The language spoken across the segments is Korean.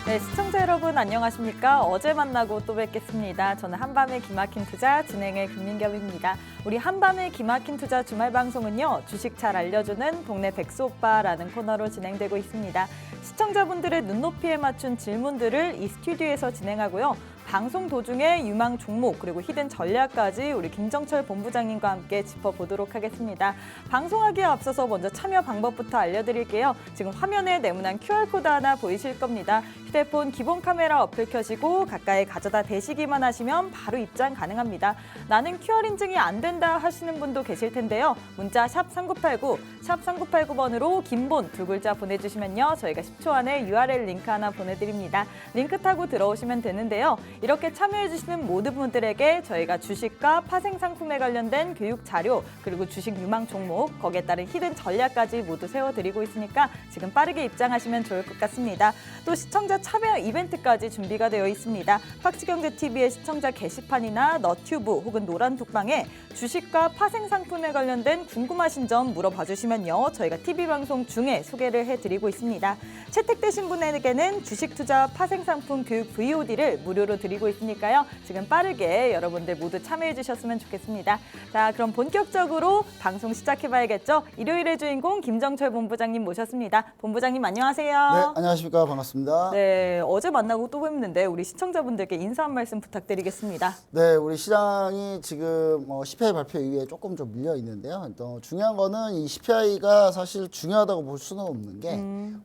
네, 시청자 여러분 안녕하십니까? 어제 만나고 또 뵙겠습니다. 저는 한밤의 기막힌 투자 진행의 김민경입니다. 우리 한밤의 기막힌 투자 주말 방송은요. 주식 잘 알려주는 동네 백수 오빠라는 코너로 진행되고 있습니다. 시청자분들의 눈높이에 맞춘 질문들을 이 스튜디오에서 진행하고요. 방송 도중에 유망 종목 그리고 히든 전략까지 우리 김정철 본부장님과 함께 짚어보도록 하겠습니다. 방송하기에 앞서서 먼저 참여 방법부터 알려드릴게요. 지금 화면에 네모난 QR코드 하나 보이실 겁니다. 휴대폰 기본 카메라 어플 켜시고 가까이 가져다 대시기만 하시면 바로 입장 가능합니다. 나는 QR 인증이 안 된다 하시는 분도 계실 텐데요. 문자 샵 3989, 샵 3989번으로 긴본 두 글자 보내주시면요. 저희가 10초 안에 URL 링크 하나 보내드립니다. 링크 타고 들어오시면 되는데요. 이렇게 참여해주시는 모든 분들에게 저희가 주식과 파생상품에 관련된 교육 자료 그리고 주식 유망 종목 거기에 따른 히든 전략까지 모두 세워드리고 있으니까 지금 빠르게 입장하시면 좋을 것 같습니다. 또 시청자 참여 이벤트까지 준비가 되어 있습니다. 팍스경제TV의 시청자 게시판이나 너튜브 혹은 노란톡방에 주식과 파생상품에 관련된 궁금하신 점 물어봐 주시면요. 저희가 TV방송 중에 소개를 해드리고 있습니다. 채택되신 분에게는 주식 투자 파생상품 교육 VOD를 무료로 드리고 있으니까요. 지금 빠르게 여러분들 모두 참여해 주셨으면 좋겠습니다. 자, 그럼 본격적으로 방송 시작해봐야겠죠. 일요일의 주인공 김정철 본부장님 모셨습니다. 본부장님 안녕하세요. 네, 안녕하십니까. 반갑습니다. 네, 어제 만나고 또 뵙는데 우리 시청자분들께 인사 한 말씀 부탁드리겠습니다. 네, 우리 시장이 지금 CPI 발표 이후에 조금 좀 밀려 있는데요. 또 중요한 거는 이 CPI가 사실 중요하다고 볼 수는 없는 게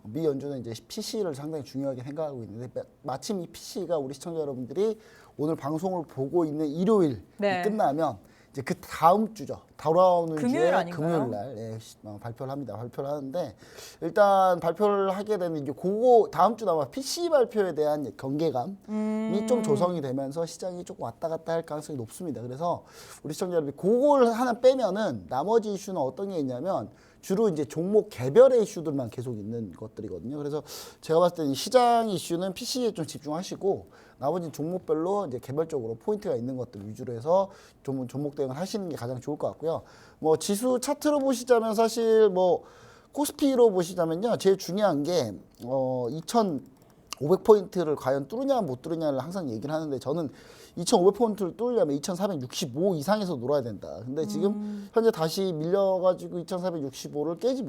미 연준은 이제 PC를 상당히 중요하게 생각하고 있는데 마침 이 PC가 우리 시청자 여러분들이 오늘 방송을 보고 있는 일요일 네. 끝나면 이제 그 다음 주죠. 돌아오는 금요일 주에 아닌가요? 금요일 날 발표를 합니다. 발표를 하는데 일단 발표를 하게 되는 이제 그거 다음 주 아마 PC 발표에 대한 경계감이 좀 조성이 되면서 시장이 조금 왔다 갔다 할 가능성이 높습니다. 그래서 우리 시청자 여러분 그걸 하나 빼면은 나머지 이슈는 어떤 게 있냐면 주로 이제 종목 개별의 이슈들만 계속 있는 것들이거든요. 그래서 제가 봤을 때는 시장 이슈는 PC에 좀 집중하시고 나머지 종목별로 이제 개별적으로 포인트가 있는 것들 위주로 해서 좀 종목 대응을 하시는 게 가장 좋을 것 같고요. 뭐 지수 차트로 보시자면 사실 뭐 코스피로 보시자면요. 제일 중요한 게 2,500포인트를 과연 뚫느냐 못 뚫느냐를 항상 얘기를 하는데 저는 2,500포인트를 뚫으려면 2,465 이상에서 놀아야 된다. 근데 지금 현재 다시 밀려가지고 2,465를 깨지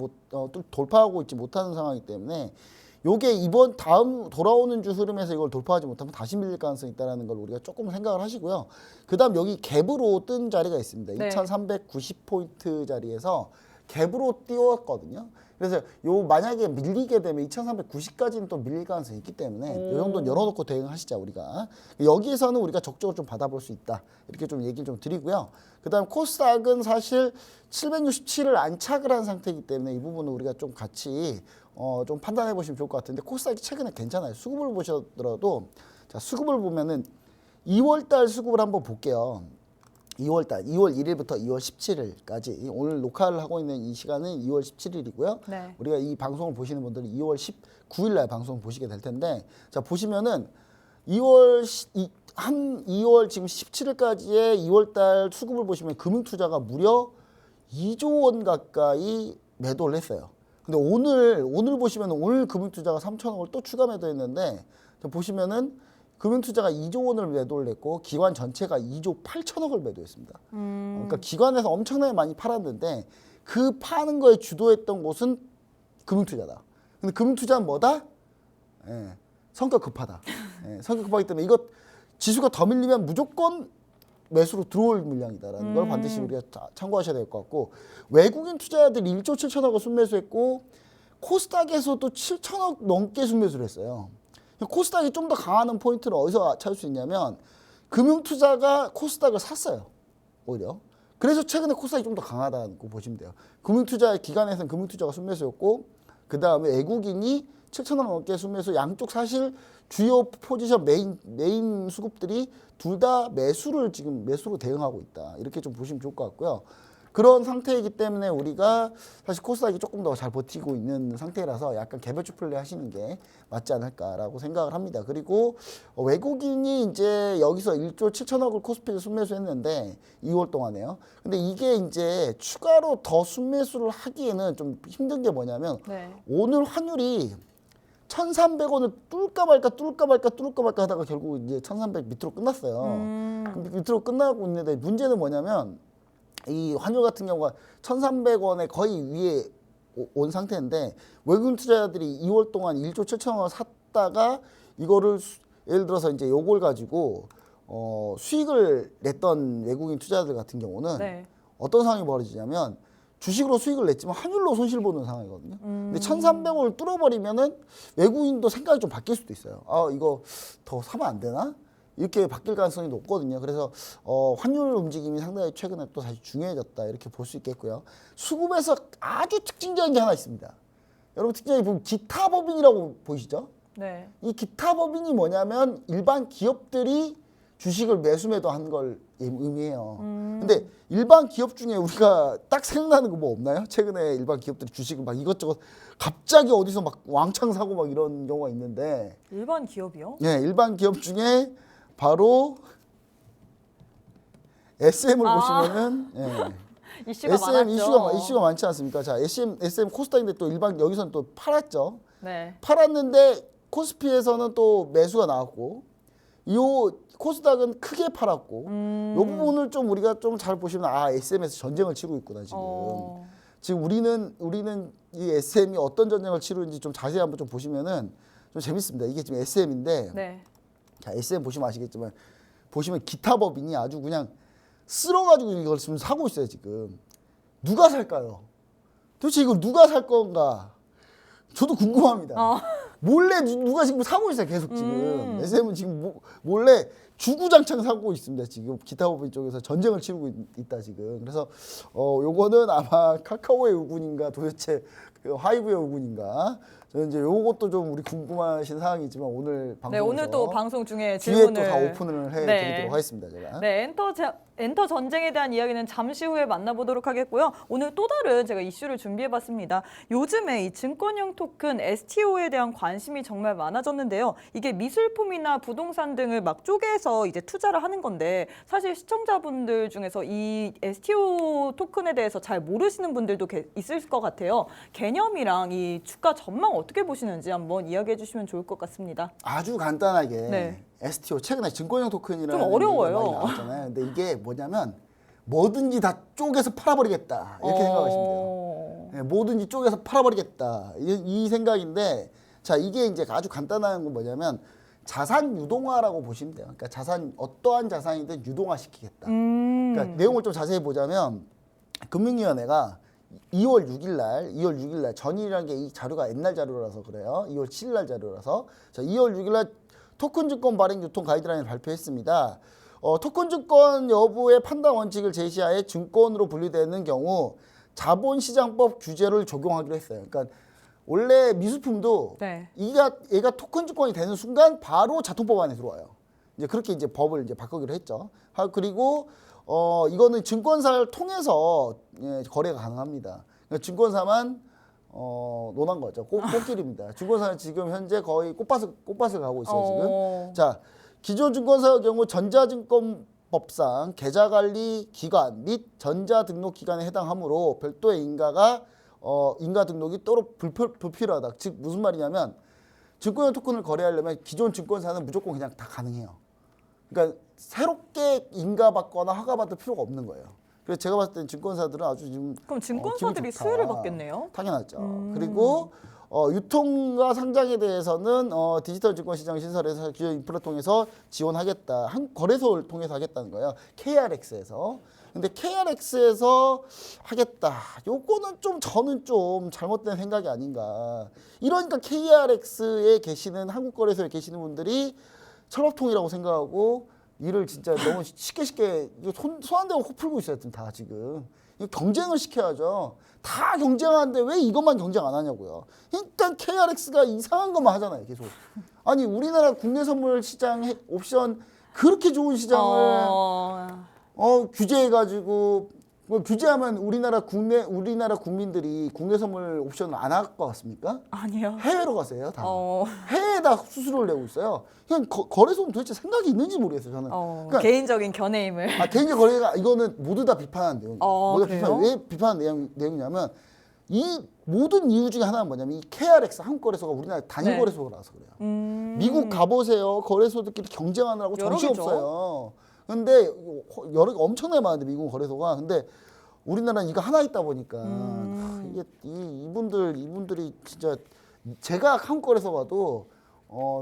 돌파하고 있지 못하는 상황이기 때문에 요게 이번 다음 돌아오는 주 흐름에서 이걸 돌파하지 못하면 다시 밀릴 가능성이 있다는 걸 우리가 조금 생각을 하시고요. 그 다음 여기 갭으로 뜬 자리가 있습니다. 네. 2390포인트 자리에서 갭으로 띄웠거든요. 그래서 요 만약에 밀리게 되면 2390까지는 또 밀릴 가능성이 있기 때문에 요 정도는 열어놓고 대응하시자 우리가. 여기에서는 우리가 적극적으로 좀 받아볼 수 있다. 이렇게 좀 얘기를 좀 드리고요. 그 다음 코스닥은 사실 767을 안착을 한 상태이기 때문에 이 부분은 우리가 좀 같이 좀 판단해 보시면 좋을 것 같은데 코스닥이 최근에 괜찮아요. 수급을 보셔더라도 자 수급을 보면은 2월달 수급을 한번 볼게요. 2월달 2월 1일부터 2월 17일까지 오늘 녹화를 하고 있는 이 시간은 2월 17일이고요. 네. 우리가 이 방송을 보시는 분들은 2월 19일 날 방송 보시게 될 텐데 자 보시면은 2월 지금 17일까지의 2월달 수급을 보시면 금융투자가 무려 2조 원 가까이 매도를 했어요. 근데 오늘 보시면 오늘 금융투자가 3천억을 또 추가 매도했는데 보시면은 금융투자가 2조 원을 매도를 했고 기관 전체가 2조 8천억을 매도했습니다. 그러니까 기관에서 엄청나게 많이 팔았는데 그 파는 거에 주도했던 곳은 금융투자다. 근데 금융투자는 뭐다? 성격 급하다. 성격 급하기 때문에 이것 지수가 더 밀리면 무조건 매수로 들어올 물량이다라는 걸 반드시 우리가 참고하셔야 될 것 같고 외국인 투자자들이 1조 7천억을 순매수했고 코스닥에서도 7천억 넘게 순매수를 했어요. 코스닥이 좀 더 강하는 포인트를 어디서 찾을 수 있냐면 금융투자가 코스닥을 샀어요. 오히려. 그래서 최근에 코스닥이 좀 더 강하다고 보시면 돼요. 금융투자 기관에서는 금융투자가 순매수였고 그 다음에 외국인이 7천억 넘게 순매수 양쪽 사실 주요 포지션 메인 수급들이 둘 다 지금 매수로 대응하고 있다. 이렇게 좀 보시면 좋을 것 같고요. 그런 상태이기 때문에 우리가 사실 코스닥이 조금 더 잘 버티고 있는 상태라서 약간 개별주 플레이 하시는 게 맞지 않을까라고 생각을 합니다. 그리고 외국인이 이제 여기서 1조 7천억을 코스피에 순매수했는데 2월 동안에요. 근데 이게 이제 추가로 더 순매수를 하기에는 좀 힘든 게 뭐냐면 오늘 환율이 1,300원을 뚫을까 말까 하다가 결국 이제 1,300 밑으로 끝났어요. 밑으로 끝나고 있는데 문제는 뭐냐면 이 환율 같은 경우가 1,300원에 거의 위에 온 상태인데 외국인 투자자들이 2월 동안 1조 7천원 샀다가 이거를 예를 들어서 이제 요걸 가지고 수익을 냈던 외국인 투자자들 같은 경우는 네. 어떤 상황이 벌어지냐면 주식으로 수익을 냈지만 환율로 손실 보는 상황이거든요. 근데 1,300원을 뚫어버리면은 외국인도 생각이 좀 바뀔 수도 있어요. 아, 이거 더 사면 안 되나? 이렇게 바뀔 가능성이 높거든요. 그래서 환율 움직임이 상당히 최근에 또 다시 중요해졌다 이렇게 볼 수 있겠고요. 수급에서 아주 특징적인 게 하나 있습니다. 여러분 특징이 보면 기타 법인이라고 보이시죠? 네. 이 기타 법인이 뭐냐면 일반 기업들이 주식을 매수 매도한 걸 의미해요. 근데 일반 기업 중에 우리가 딱 생각나는 거 뭐 없나요? 최근에 일반 기업들이 주식을 막 이것저것 갑자기 어디서 막 왕창 사고 막 이런 경우가 있는데 일반 기업이요? 예, 일반 기업 중에 바로 SM을 보시면은 예. 이슈가 SM 많았죠. 이슈가 많지 않습니까? 자, SM 코스닥인데 또 일반 여기서는 또 팔았죠. 네. 팔았는데 코스피에서는 또 매수가 나왔고 이 코스닥은 크게 팔았고 이 부분을 좀 우리가 좀 잘 보시면 SM에서 전쟁을 치르고 있구나 지금. 지금 우리는 이 SM이 어떤 전쟁을 치르는지 좀 자세히 한번 좀 보시면은 좀 재밌습니다. 이게 지금 SM인데 네. 자, SM 보시면 아시겠지만 보시면 기타 법인이 아주 그냥 쓸어가지고 이걸 지금 사고 있어요 지금. 누가 살까요? 도대체 이걸 누가 살 건가? 저도 궁금합니다. 몰래 누가 지금 사고 있어요 계속 지금. SM은 지금 몰래 주구장창 사고 있습니다 지금. 기타 법인 쪽에서 전쟁을 치르고 있다 지금. 그래서 요거는 아마 카카오의 의군인가 도대체 그 하이브의 의군인가. 저는 이제 요것도 좀 우리 궁금하신 사항이지만 오늘 방송에서 네, 오늘 또 방송 중에 뒤에 질문을 또 다 오픈을 해드리도록 하겠습니다 제가. 네, 엔터 전쟁에 대한 이야기는 잠시 후에 만나보도록 하겠고요. 오늘 또 다른 제가 이슈를 준비해봤습니다. 요즘에 이 증권형 토큰 STO에 대한 관심이 정말 많아졌는데요. 이게 미술품이나 부동산 등을 막 쪼개서 이제 투자를 하는 건데 사실 시청자분들 중에서 이 STO 토큰에 대해서 잘 모르시는 분들도 있을 것 같아요. 개념이랑 이 주가 전망 어떻게 보시는지 한번 이야기해 주시면 좋을 것 같습니다. 아주 간단하게 네. STO 최근에 증권형 토큰이라는 좀 어려워요. 얘기가 많이 나왔잖아요. 근데 이게 뭐냐면 뭐든지 다 쪼개서 팔아버리겠다 이렇게 생각하시면 돼요. 네, 뭐든지 쪼개서 팔아버리겠다 이 생각인데 자 이게 이제 아주 간단한 건 뭐냐면 자산 유동화라고 보시면 돼요. 그러니까 어떠한 자산이든 유동화 시키겠다. 그러니까 내용을 좀 자세히 보자면 금융위원회가 2월 6일 날 전일이라는 게 이 자료가 옛날 자료라서 그래요. 2월 7일 날 자료라서 자 2월 6일 날 토큰 증권 발행 유통 가이드라인을 발표했습니다. 토큰 증권 여부의 판단 원칙을 제시하에 증권으로 분류되는 경우 자본시장법 규제를 적용하기로 했어요. 그러니까 원래 미술품도 네. 얘가 토큰 증권이 되는 순간 바로 자통법 안에 들어와요. 이제 그렇게 이제 법을 이제 바꾸기로 했죠. 그리고 이거는 증권사를 통해서 거래가 가능합니다. 그러니까 증권사만 논한 거죠. 꽃길입니다. 증권사는 지금 현재 거의 꽃밭을 가고 있어요 지금. 자 기존 증권사의 경우 전자증권법상 계좌관리 기관 및 전자등록기관에 해당하므로 별도의 인가 등록이 따로 불필요하다. 즉 무슨 말이냐면 증권형 토큰을 거래하려면 기존 증권사는 무조건 그냥 다 가능해요. 그러니까 새롭게 인가받거나 허가받을 필요가 없는 거예요. 그래서 제가 봤을 땐 증권사들은 아주 지금 그럼 증권사들이 기분이 좋다. 수혜를 받겠네요. 당연하죠. 그리고 유통과 상장에 대해서는 디지털 증권 시장 신설에서 기존 인프라 통해서 지원하겠다. 한 거래소를 통해서 하겠다는 거예요. KRX에서. 근데 KRX에서 하겠다. 요거는 저는 좀 잘못된 생각이 아닌가. 이러니까 KRX에 계시는 한국거래소에 계시는 분들이 철업통이라고 생각하고 일을 진짜 너무 쉽게 손 안 대고 코 풀고 있어요. 다 지금. 경쟁을 시켜야죠. 다 경쟁하는데 왜 이것만 경쟁 안 하냐고요. 그러니까 KRX가 이상한 것만 하잖아요. 계속. 아니 우리나라 국내 선물 시장 옵션 그렇게 좋은 시장을 규제해가지고 규제하면 우리나라 국민들이 국내 선물 옵션을 안 할 것 같습니까? 아니요. 해외로 가세요 다. 해외에다 수수료를 내고 있어요. 그냥 거래소는 도대체 생각이 있는지 모르겠어요 저는. 그러니까 개인적인 견해임을. 개인적 거래가 이거는 모두 다 비판하는 내용이에요. 모두 다 그래요? 왜 비판하는 내용이냐면 이 모든 이유 중에 하나는 뭐냐면 이 KRX 한국 거래소가 우리나라 단일 네. 거래소라서 그래요. 미국 가보세요. 거래소들끼리 경쟁하느라고 여러 정신 개죠. 없어요. 근데 여러 엄청나게 많은데 미국 거래소가. 근데 우리나라는 이거 하나 있다 보니까 이게 이분들이 진짜 제가 한국 거래소 가도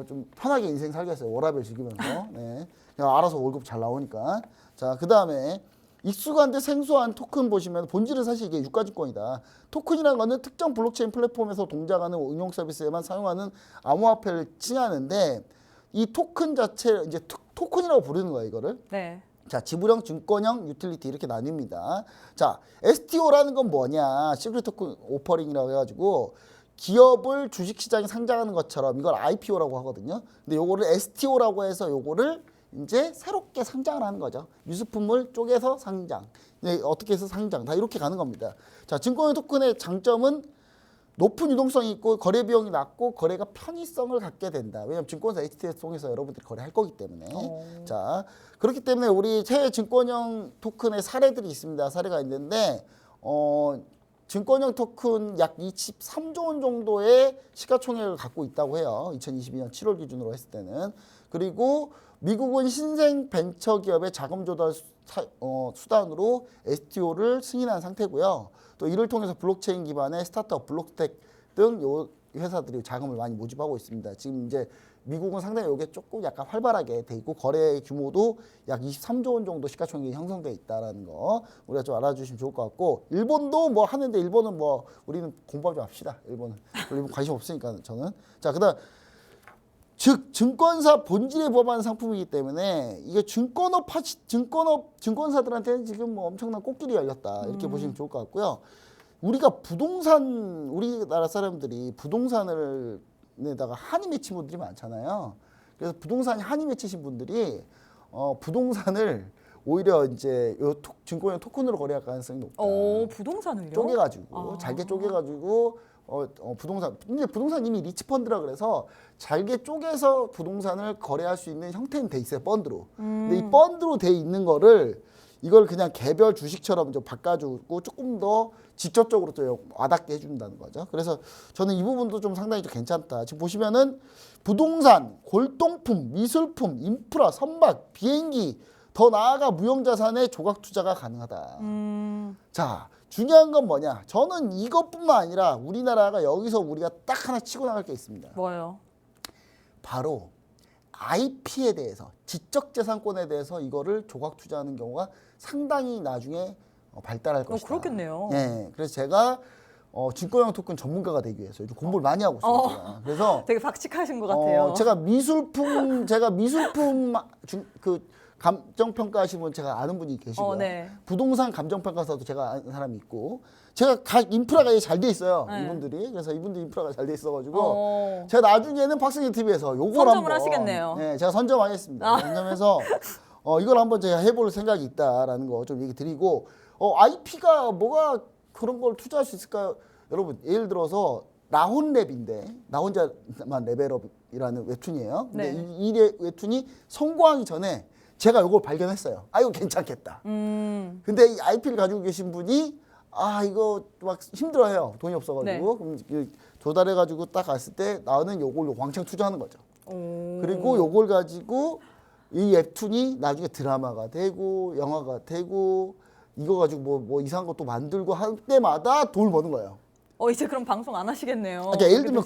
좀 편하게 인생 살겠어요. 워라밸 즐기면서. 네. 그냥 알아서 월급 잘 나오니까. 자, 그다음에 익숙한데 생소한 토큰 보시면 본질은 사실 이게 유가증권이다. 토큰이라는 거는 특정 블록체인 플랫폼에서 동작하는 응용 서비스에만 사용하는 암호화폐를 칭하는데 이 토큰 자체 이제 토큰이라고 부르는 거예요, 이거를. 네. 자, 지불형, 증권형, 유틸리티 이렇게 나뉩니다. 자, STO라는 건 뭐냐? 시크릿 토큰 오퍼링이라고 해가지고 기업을 주식시장에 상장하는 것처럼 이걸 IPO라고 하거든요. 근데 요거를 STO라고 해서 요거를 이제 새롭게 상장을 하는 거죠. 유수품을 쪼개서 상장. 네, 어떻게 해서 상장. 다 이렇게 가는 겁니다. 자, 증권형 토큰의 장점은 높은 유동성이 있고 거래 비용이 낮고 거래가 편의성을 갖게 된다. 왜냐하면 증권사 HTS 통해서 여러분들이 거래할 거기 때문에. 자, 그렇기 때문에 우리 해외 증권형 토큰의 사례들이 있습니다. 사례가 있는데 증권형 토큰 약 23조 원 정도의 시가총액을 갖고 있다고 해요. 2022년 7월 기준으로 했을 때는. 그리고 미국은 신생 벤처기업의 자금 조달 수단으로 STO를 승인한 상태고요. 또 이를 통해서 블록체인 기반의 스타트업, 블록스택 등 요 회사들이 자금을 많이 모집하고 있습니다. 지금 이제 미국은 상당히 이게 조금 약간 활발하게 돼 있고 거래 규모도 약 23조 원 정도 시가총액이 형성돼 있다라는 거 우리가 좀 알아주시면 좋을 것 같고 일본도 뭐 하는데 일본은 뭐 우리는 공부 좀 합시다. 일본 관심 없으니까 저는. 자, 그다음 즉 증권사 본질에 부합하는 상품이기 때문에 이게 증권사들한테는 지금 뭐 엄청난 꽃길이 열렸다 이렇게 보시면 좋을 것 같고요. 우리가 우리나라 사람들이 부동산을 에다가 한이 맺힌 분들이 많잖아요. 그래서 부동산이 한이 맺히신 분들이 부동산을 오히려 이제 증권형 토큰으로 거래할 가능성이 높다. 부동산을요? 쪼개가지고 잘게 쪼개가지고 부동산 근데 부동산 이미 리치펀드라 그래서 잘게 쪼개서 부동산을 거래할 수 있는 형태는 돼 있어요. 펀드로. 근데 이 펀드로 돼 있는 거를 이걸 그냥 개별 주식처럼 좀 바꿔주고 조금 더 직접적으로 또 와닿게 해준다는 거죠. 그래서 저는 이 부분도 좀 상당히 좀 괜찮다. 지금 보시면은 부동산, 골동품, 미술품, 인프라, 선박, 비행기 더 나아가 무형자산의 조각 투자가 가능하다. 자, 중요한 건 뭐냐? 저는 이것뿐만 아니라 우리나라가 여기서 우리가 딱 하나 치고 나갈 게 있습니다. 뭐요? 바로 IP에 대해서 지적재산권에 대해서 이거를 조각 투자하는 경우가 상당히 나중에 발달할 것이다. 그렇겠네요. 네, 그래서 제가 증권형 토큰 전문가가 되기 위해서 요즘 공부를 많이 하고 있어요. 제가. 그래서 되게 박식하신 것 같아요. 제가 미술품 그 감정평가하시는 분 제가 아는 분이 계시고요. 네. 부동산 감정평가사도 제가 아는 사람이 있고 제가 각 인프라가 잘 돼 있어요. 네. 이분들이. 그래서 이분들 인프라가 잘 돼 있어가지고 제가 나중에는 박승희 TV에서 요걸 선점을 한번 하시겠네요. 네, 제가 선점하겠습니다. 선점해서 이걸 한번 제가 해볼 생각이 있다라는 거 좀 얘기 드리고 IP가 뭐가 그런 걸 투자할 수 있을까요? 여러분 예를 들어서 나 혼랩인데 나 혼자만 레벨업이라는 웹툰이에요. 근데 네. 이 웹툰이 성공하기 전에 제가 이걸 발견했어요. 이거 괜찮겠다. 근데 이 IP를 가지고 계신 분이 이거 막 힘들어해요. 돈이 없어가지고. 네. 그럼 조달해가지고 딱 갔을 때 나는 요걸 왕창 투자하는 거죠. 그리고 요걸 가지고 이 웹툰이 나중에 드라마가 되고 영화가 되고 이거 가지고 뭐 이상한 것도 만들고 할 때마다 돈을 버는 거예요. 이제 그럼 방송 안 하시겠네요. 그러니까 예를 들면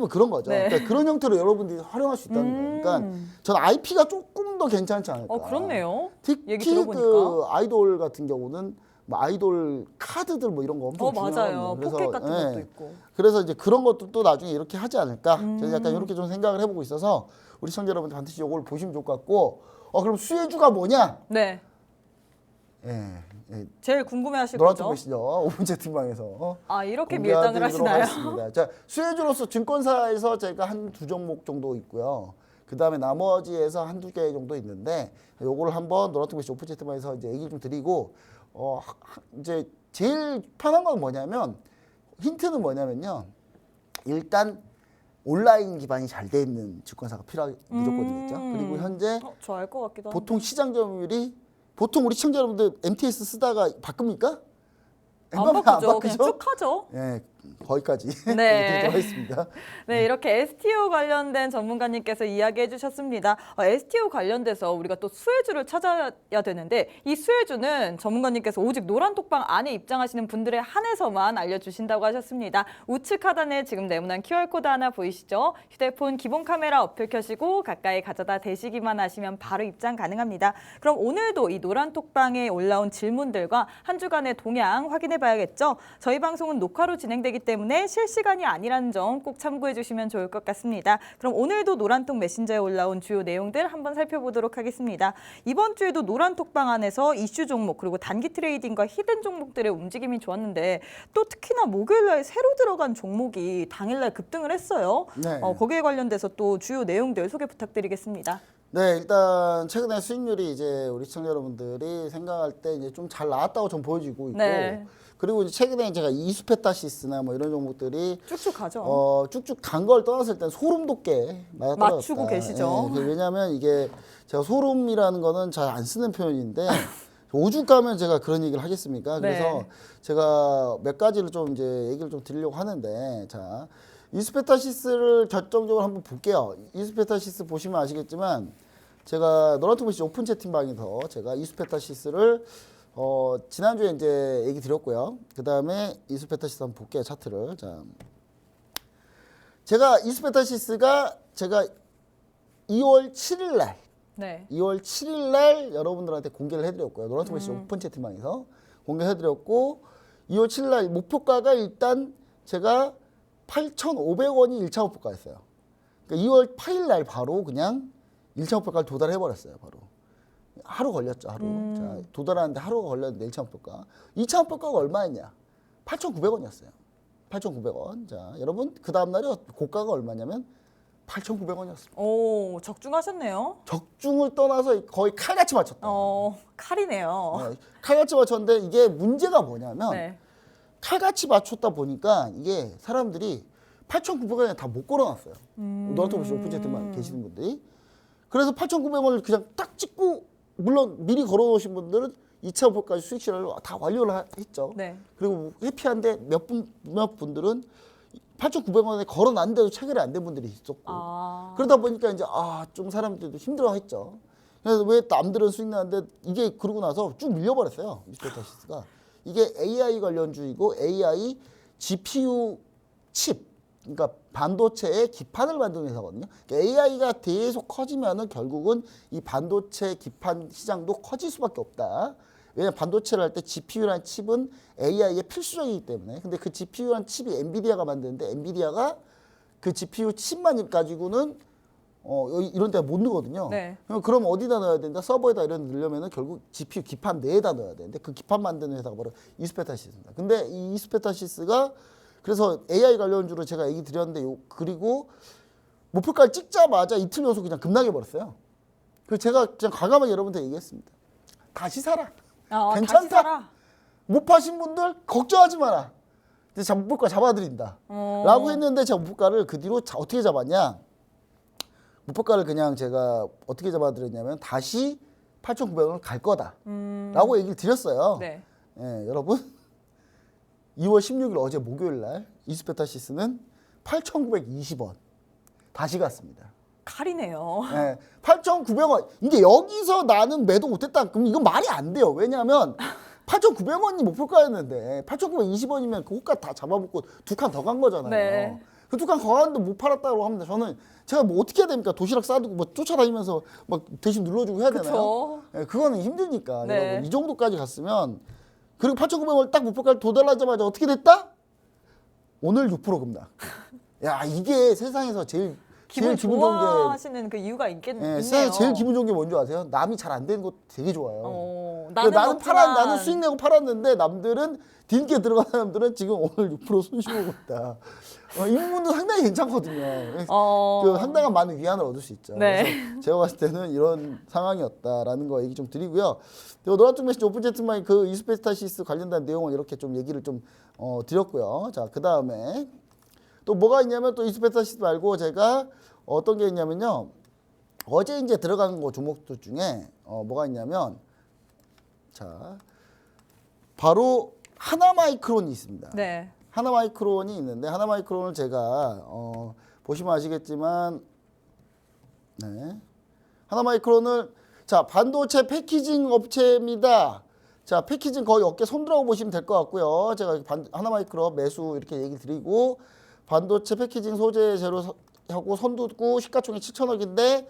그런 거죠. 네. 그러니까 그런 형태로 여러분들이 활용할 수 있다는 거예요. 그러니까 저는 IP가 조금 더 괜찮지 않을까. 그렇네요. 얘기 특히 들어보니까. 그 아이돌 같은 경우는 뭐 아이돌 카드들 뭐 이런 거 엄청 맞아요. 중요하거든요. 포켓 같은 것도 있고. 그래서 이제 그런 것도 또 나중에 이렇게 하지 않을까. 저는 약간 이렇게 좀 생각을 해보고 있어서 우리 시청자 여러분들 반드시 이걸 보시면 좋을 것 같고. 그럼 수혜주가 뭐냐? 네. 예, 제일 궁금해하실 노란색 거죠? 보시죠. 5분 채팅방에서. 이렇게 밀당을 하시나요? 하겠습니다. 자, 수혜주로서 증권사에서 제가 한2 종목 정도 있고요. 그 다음에 나머지에서 1-2개 정도 있는데 요거를 한번 노란색 보시죠. 오픈 채팅방에서 이제 얘기 좀 드리고 이제 제일 편한 건 뭐냐면 힌트는 뭐냐면요. 일단 온라인 기반이 잘 돼 있는 증권사가 무조건이겠죠. 그리고 현재 저 알 것 같기도 한데. 보통 시장 점유율이 보통 우리 시청자 여러분들 MTS 쓰다가 바꿉니까? 안 엠바페 바꾸죠. 그냥 쭉 하죠. 예, 거기까지 네. 얘기 하겠습니다. 네, 이렇게 STO 관련된 전문가님께서 이야기해 주셨습니다. STO 관련돼서 우리가 또 수혜주를 찾아야 되는데 이 수혜주는 전문가님께서 오직 노란톡방 안에 입장하시는 분들에 한해서만 알려주신다고 하셨습니다. 우측 하단에 지금 네모난 QR코드 하나 보이시죠? 휴대폰 기본 카메라 어플 켜시고 가까이 가져다 대시기만 하시면 바로 입장 가능합니다. 그럼 오늘도 이 노란톡방에 올라온 질문들과 한 주간의 동향 확인해 봐야겠죠? 저희 방송은 녹화로 진행되기 때문에 실시간이 아니라는 점 꼭 참고해 주시면 좋을 것 같습니다. 그럼 오늘도 노란톡 메신저에 올라온 주요 내용들 한번 살펴보도록 하겠습니다. 이번 주에도 노란톡방 안에서 이슈 종목 그리고 단기 트레이딩과 히든 종목들의 움직임이 좋았는데 또 특히나 목요일날 새로 들어간 종목이 당일날 급등을 했어요. 네. 거기에 관련돼서 또 주요 내용들 소개 부탁드리겠습니다. 네, 일단 최근에 수익률이 이제 우리 시청자 여러분들이 생각할 때 이제 좀 잘 나왔다고 좀 보여지고 있고, 네. 그리고 이제 최근에 제가 이수페타시스나 뭐 이런 종목들이 쭉쭉 가죠. 쭉쭉 간 걸 떠났을 땐 소름 돋게 맞추고 계시죠. 예, 왜냐하면 이게 제가 소름이라는 거는 잘 안 쓰는 표현인데 오죽 가면 제가 그런 얘기를 하겠습니까? 네. 그래서 제가 몇 가지를 좀 이제 얘기를 좀 드리려고 하는데, 자, 이수페타시스를 결정적으로 한번 볼게요. 이수페타시스 보시면 아시겠지만 제가 노란투브시 오픈 채팅방에서 제가 이수페타시스를 지난주에 이제 얘기 드렸고요. 그 다음에 이수페타시스 한번 볼게요. 차트를. 자, 제가 이수페타시스가 제가 2월 7일 날, 네. 2월 7일 날 여러분들한테 공개를 해드렸고요. 노란투브시 오픈 채팅방에서 공개해드렸고, 2월 7일 날 목표가가 일단 제가 8,500원이 1차 목표가였어요. 그러니까 2월 8일 날 바로 그냥 1차 목표가를 도달해버렸어요. 바로. 하루 걸렸죠. 하루. 자, 도달하는데 하루가 걸렸는데 1차 목표가. 2차 목표가가 얼마였냐? 8,900원이었어요. 8,900원. 자, 여러분 그 다음날에 고가가 얼마냐면 8,900원이었습니다. 오, 적중하셨네요. 적중을 떠나서 거의 칼같이 맞췄다. 칼이네요. 네, 칼같이 맞췄는데 이게 문제가 뭐냐면 네. 칼같이 맞췄다 보니까 이게 사람들이 8,900원에 다 못 걸어놨어요. 노란토브시 오픈 채팅방 계시는 분들이. 그래서 8,900원을 그냥 딱 찍고, 물론 미리 걸어놓으신 분들은 2차 목표까지 수익 실현을 다 완료를 했죠. 네. 그리고 해피한데 몇 분들은 8,900원에 걸어놨는데도 체결이 안 된 분들이 있었고. 그러다 보니까 이제 좀 사람들도 힘들어했죠. 그래서 왜 남들은 수익 나는데 이게 그러고 나서 쭉 밀려버렸어요. 이스페타시스가. 이게 AI 관련주이고 AI GPU 칩, 그러니까 반도체의 기판을 만드는 회사거든요. 그러니까 AI가 계속 커지면은 결국은 이 반도체 기판 시장도 커질 수밖에 없다. 왜냐하면 반도체를 할 때 GPU라는 칩은 AI의 필수적이기 때문에. 근데 그 GPU라는 칩이 엔비디아가 만드는데 엔비디아가 그 GPU 칩만 가지고는 이런 데다 못 넣거든요. 네. 그럼 어디다 넣어야 된다? 서버에다 이런 데 넣으려면 결국 GPU 기판 내에다 넣어야 되는데 그 기판 만드는 회사가 바로 이스페타시스입니다. 근데 이 이스페타시스가 그래서 AI 관련주로 제가 얘기 드렸는데 그리고 목표가를 찍자마자 이틀 연속 그냥 급락해 버렸어요. 그래서 제가 그냥 과감하게 여러분한테 얘기했습니다. 다시 사라. 괜찮다. 다시 사라. 못 파신 분들 걱정하지 마라. 이제 목표가 잡아드린다. 라고 했는데 제가 목표가를 그 뒤로 어떻게 잡았냐. 목표가를 그냥 제가 어떻게 잡아드렸냐면 다시 8,900원을 갈 거다. 라고 얘기를 드렸어요. 네. 예, 여러분 2월 16일 어제 목요일 날 이스페타시스는 8,920원 다시 갔습니다. 칼이네요. 예, 8,900원. 이게 여기서 나는 매도 못했다. 그럼 이건 말이 안 돼요. 왜냐하면 8,900원이 목표가였는데 8,920원이면 그 호가 다 잡아먹고 두 칸 더 간 거잖아요. 네. 그 두 칸 더 갔는데 못 팔았다고 합니다. 저는 제가 뭐 어떻게 해야 됩니까? 도시락 싸두고 뭐 쫓아다니면서 막 대신 눌러주고 해야 되나요? 그쵸. 예, 그거는 힘드니까. 네. 여러분 이 정도까지 갔으면 그리고 8,900원을 딱 목표가를 도달하자마자 어떻게 됐다? 오늘 6% 급락. 야, 이게 세상에서 제일 기분 기분 좋은 게 좋아하시는 그 이유가 있네요. 세상에 제일 기분 좋은 게 뭔지 아세요? 남이 잘 안 되는 거 되게 좋아요. 나는 나는 먹지만. 나는 수익 내고 팔았는데 남들은 뒤늦게 들어간 사람들은 지금 오늘 6% 손실 보고 있다. 이 부분도 상당히 괜찮거든요. 그 상당한 많은 위안을 얻을 수 있죠. 네. 그래서 제가 봤을 때는 이런 상황이었다라는 거 얘기 좀 드리고요. 그리고 노란쪽 메시지 오픈 채팅방에 그 이스페타시스 관련된 내용을 이렇게 좀 얘기를 좀 드렸고요. 자, 그 다음에 또 뭐가 있냐면 또 이스페타시스 말고 제가 어떤 게 있냐면요. 어제 이제 들어간 거 종목들 중에 뭐가 있냐면 자 바로 하나마이크론이 있습니다. 네. 하나마이크론이 있는데 하나마이크론을 제가 보시면 아시겠지만 네. 하나마이크론을 자 반도체 패키징 업체입니다. 자 패키징 거의 어깨 손들어 보시면 될 것 같고요. 제가 하나마이크론 매수 이렇게 얘기 드리고 반도체 패키징 소재 재료하고 손두고 시가총액 7천억인데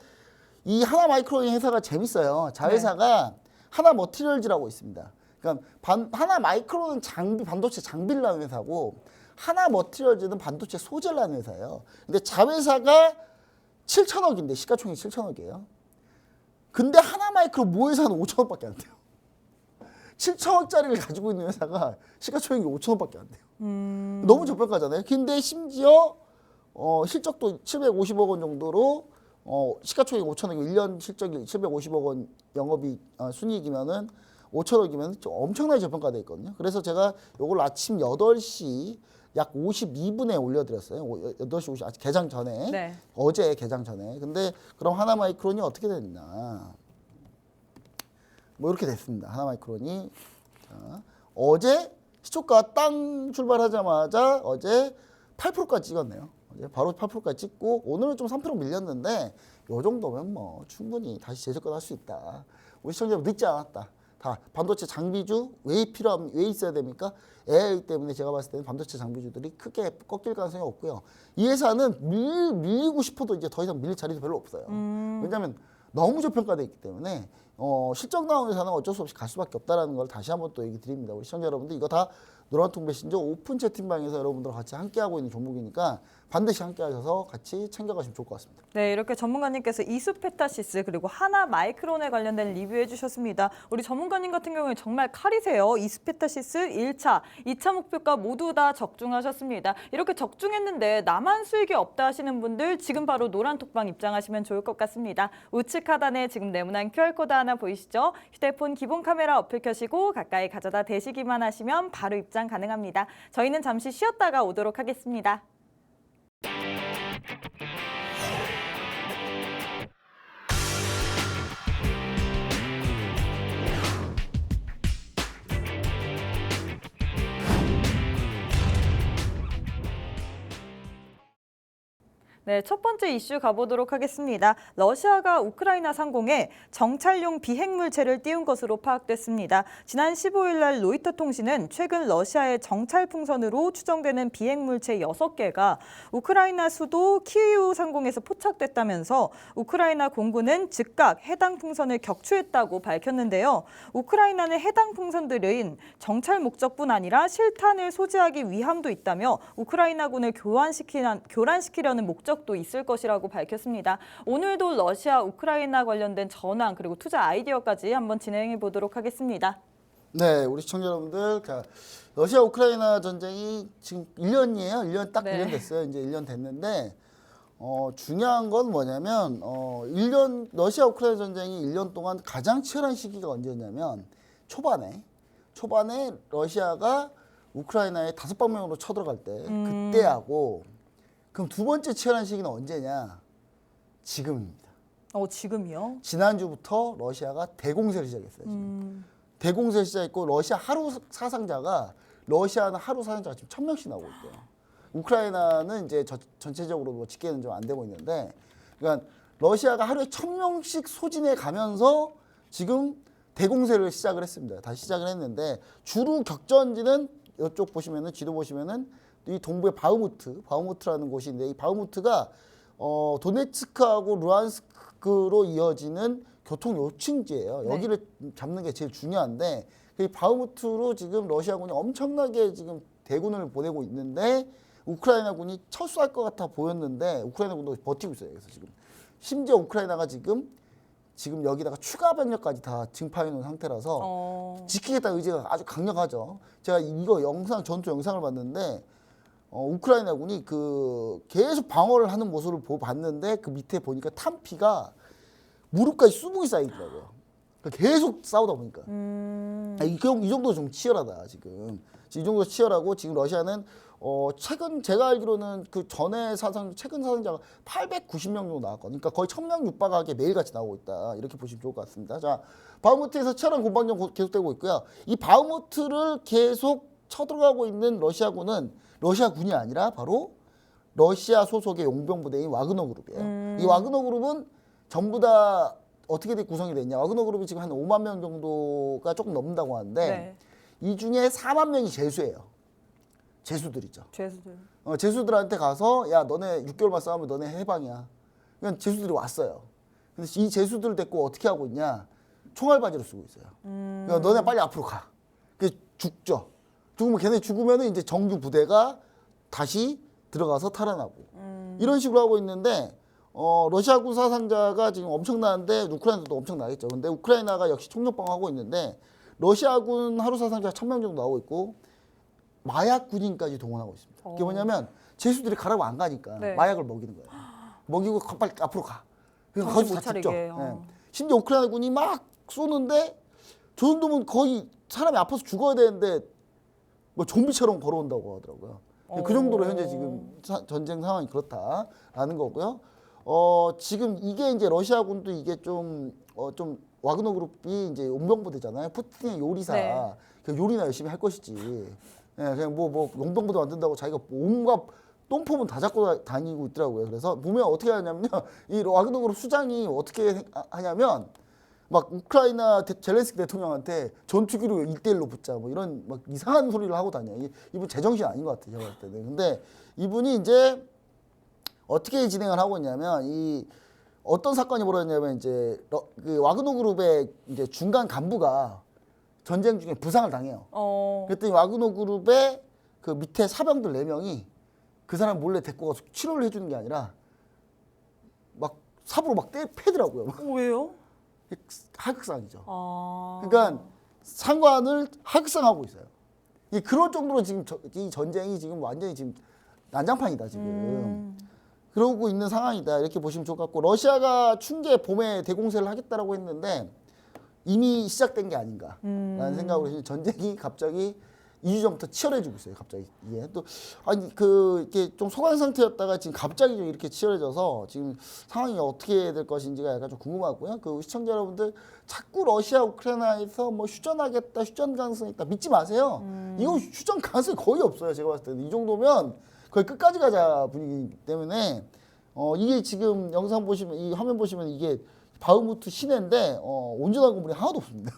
이 하나마이크론 회사가 재밌어요. 자회사가 하나머티리얼즈라고 있습니다. 그러니까 하나마이크론은 반도체 장비를 하는 회사고 하나머티리얼즈는 반도체 소재를 하는 회사예요. 근데 자회사가 7천억인데 시가총액 7천억이에요. 근데 하나마이크론 모회사는 5천억밖에 안 돼요. 7천억짜리를 가지고 있는 회사가 시가총액이 5천억밖에 안 돼요. 너무 저평가잖아요. 근데 심지어 실적도 750억 원 정도로 시가총액 5천억, 1년 실적이 750억 원 영업이 순이익이면은 5천억이면 엄청나게 저평가돼 있거든요. 그래서 제가 요걸 아침 8시 약 52분에 올려드렸어요. 8시 50, 아직 개장 전에. 네. 어제 개장 전에. 근데 그럼 하나마이크론이 어떻게 됐나. 뭐 이렇게 됐습니다. 하나마이크론이. 자, 어제 시초가 땅 출발하자마자 어제 8%까지 찍었네요. 어제 바로 8%까지 찍고 오늘은 좀 3% 밀렸는데 요 정도면 뭐 충분히 다시 재접근할 수 있다. 우리 시청자분 늦지 않았다. 다 반도체 장비주 왜 있어야 됩니까? AI 때문에 제가 봤을 때는 반도체 장비주들이 크게 꺾일 가능성이 없고요. 이 회사는 밀리고 싶어도 이제 더 이상 밀릴 자리도 별로 없어요. 왜냐하면 너무 저평가돼 있기 때문에 실적 나온 회사는 어쩔 수 없이 갈 수밖에 없다라는 걸 다시 한번 또 얘기 드립니다. 우리 시청자 여러분들 이거 다 노란통 메신저 오픈 채팅방에서 여러분들과 같이 함께하고 있는 종목이니까 반드시 함께하셔서 같이 챙겨가시면 좋을 것 같습니다. 네, 이렇게 전문가님께서 이수페타시스 그리고 하나마이크론에 관련된 리뷰해 주셨습니다. 우리 전문가님 같은 경우에 정말 칼이세요. 이수페타시스 1차, 2차 목표가 모두 다 적중하셨습니다. 이렇게 적중했는데 나만 수익이 없다 하시는 분들 지금 바로 노란톡방 입장하시면 좋을 것 같습니다. 우측 하단에 지금 네모난 QR코드 하나 보이시죠? 휴대폰 기본 카메라 어플 켜시고 가까이 가져다 대시기만 하시면 바로 입장 가능합니다. 저희는 잠시 쉬었다가 오도록 하겠습니다. 네, 첫 번째 이슈 가보도록 하겠습니다. 러시아가 우크라이나 상공에 정찰용 비핵물체를 띄운 것으로 파악됐습니다. 지난 15일 날 로이터 통신은 최근 러시아의 정찰 풍선으로 추정되는 비핵물체 6개가 우크라이나 수도 키이우 상공에서 포착됐다면서 우크라이나 공군은 즉각 해당 풍선을 격추했다고 밝혔는데요. 우크라이나는 해당 풍선들은 정찰 목적뿐 아니라 실탄을 소지하기 위함도 있다며 우크라이나군을 교란시키려는 목적도 있을 것이라고 밝혔습니다. 오늘도 러시아, 우크라이나 관련된 전황 그리고 투자 아이디어까지 한번 진행해 보도록 하겠습니다. 네, 우리 시청자 여러분들, 러시아 우크라이나 전쟁이 지금 1년이에요. 1년 딱 네. 1년 됐어요. 이제 1년 됐는데 중요한 건 뭐냐면 1년 러시아 우크라이나 전쟁이 1년 동안 가장 치열한 시기가 언제냐면 초반에 러시아가 우크라이나에 5방면으로 쳐들어갈 때 그때하고 그럼 두 번째 치열한 시기는 언제냐? 지금입니다. 지금이요? 지난주부터 러시아가 대공세를 시작했어요. 지금. 대공세를 시작했고 러시아 하루 사상자가 지금 1,000명씩 나오고 있대요. 우크라이나는 이제 전체적으로 뭐 집계는 좀 안 되고 있는데, 그러니까 러시아가 하루에 1,000명씩 소진해 가면서 지금 대공세를 시작을 했습니다. 다시 시작을 했는데 주로 격전지는 이쪽 보시면은 지도 보시면은 이 동부의 바흐무트라는 곳인데 이 바흐무트가 도네츠크하고 루안스크로 이어지는 교통 요충지예요. 네. 여기를 잡는 게 제일 중요한데 이 바흐무트로 지금 러시아군이 엄청나게 지금 대군을 보내고 있는데 우크라이나군이 철수할 것 같아 보였는데 우크라이나군도 버티고 있어요. 그래서 지금 심지어 우크라이나가 지금 여기다가 추가 병력까지 다 증파해 놓은 상태라서 지키겠다는 의지가 아주 강력하죠. 제가 이거 전투 영상을 봤는데 우크라이나군이 계속 방어를 하는 모습을 봤는데 그 밑에 보니까 탄피가 무릎까지 수북이 쌓이더라고요. 그러니까 계속 싸우다 보니까 이 정도 좀 치열하다 지금. 이 정도 치열하고 지금 러시아는 최근 제가 알기로는 최근 사상자가 890명 정도 나왔거든요. 그러니까 거의 1,000명 육박하게 매일같이 나오고 있다. 이렇게 보시면 좋을 것 같습니다. 자, 바흐무트에서 치열한 공방전 계속되고 있고요. 이 바흐무트를 계속 쳐들어가고 있는 러시아군은 러시아군이 아니라 바로 러시아 소속의 용병부대인 와그너 그룹이에요. 이 와그너 그룹은 전부 다 어떻게 구성이 됐냐. 와그너 그룹이 지금 한 5만 명 정도가 조금 넘는다고 하는데 네. 이 중에 4만 명이 죄수예요. 죄수들이죠. 죄수들. 죄수들한테 가서 야 너네 6개월만 싸우면 너네 해방이야. 그러니까 죄수들이 왔어요. 근데 이 죄수들을 데리고 어떻게 하고 있냐. 총알바지로 쓰고 있어요. 그러니까 너네 빨리 앞으로 가. 그 죽죠. 죽으면 걔네 죽으면 이제 정규 부대가 다시 들어가서 탈환하고 이런 식으로 하고 있는데 러시아군 사상자가 지금 엄청나는데 우크라이나도 엄청나겠죠. 근데 우크라이나가 역시 총력방어하고 있는데 러시아군 하루 사상자 1,000명 정도 나오고 있고 마약 군인까지 동원하고 있습니다. 그게 뭐냐면 죄수들이 가라고 안 가니까 네. 마약을 먹이는 거예요. 먹이고 빨리 앞으로 가. 그래서 정신 거기서 못 다 죽죠. 차리게. 예. 심지어 우크라이나 군이 막 쏘는데 저 정도면 거의 사람이 아파서 죽어야 되는데 뭐 좀비처럼 걸어온다고 하더라고요. 그 정도로 현재 지금 전쟁 상황이 그렇다라는 거고요. 지금 이게 이제 러시아군도 이게 좀 와그너 그룹이 이제 용병부대잖아요. 푸틴의 요리사. 네. 그 요리나 열심히 할 것이지. 예, 그냥 뭐 용병부대 만든다고 자기가 온갖 똥폼은 다 잡고 다니고 있더라고요. 그래서 보면 어떻게 하냐면요. 이 와그너 그룹 수장이 어떻게 하냐면 막 우크라이나 젤렌스키 대통령한테 전투기로 1대1로 붙자 뭐 이런 막 이상한 소리를 하고 다녀요. 이분 제정신 아닌 것 같아요. 제가 볼 때는. 근데 이분이 이제 어떻게 진행을 하고 있냐면 이 어떤 사건이 벌어졌냐면 이제 그 와그너 그룹의 이제 중간 간부가 전쟁 중에 부상을 당해요. 그랬더니 와그너 그룹의 그 밑에 사병들 4명이 그 사람 몰래 데리고 가서 치료를 해주는 게 아니라 막 삽으로 막 패더라고요. 왜요? 하극상이죠. 아. 그러니까 상관을 하극상하고 있어요. 그럴 정도로 지금 이 전쟁이 지금 완전히 지금 난장판이다 지금. 그러고 있는 상황이다 이렇게 보시면 좋을 것 같고 러시아가春계 봄에 대공세를 하겠다라고 했는데 이미 시작된 게 아닌가라는 생각으로 전쟁이 갑자기 2주 전부터 치열해지고 있어요. 갑자기 이게 또 아니 이렇게 좀 소강 상태였다가 지금 갑자기 좀 이렇게 치열해져서 지금 상황이 어떻게 될 것인지가 약간 좀 궁금하고요. 그 시청자 여러분들 자꾸 러시아 우크라이나에서 뭐 휴전하겠다, 휴전 가능성이 있다 믿지 마세요. 이거 휴전 가능성이 거의 없어요. 제가 봤을 때는 이 정도면 거의 끝까지 가자 분위기이기 때문에 이게 지금 영상 보시면 이 화면 보시면 이게 바흐무트 시내인데 온전한 건물이 하나도 없습니다.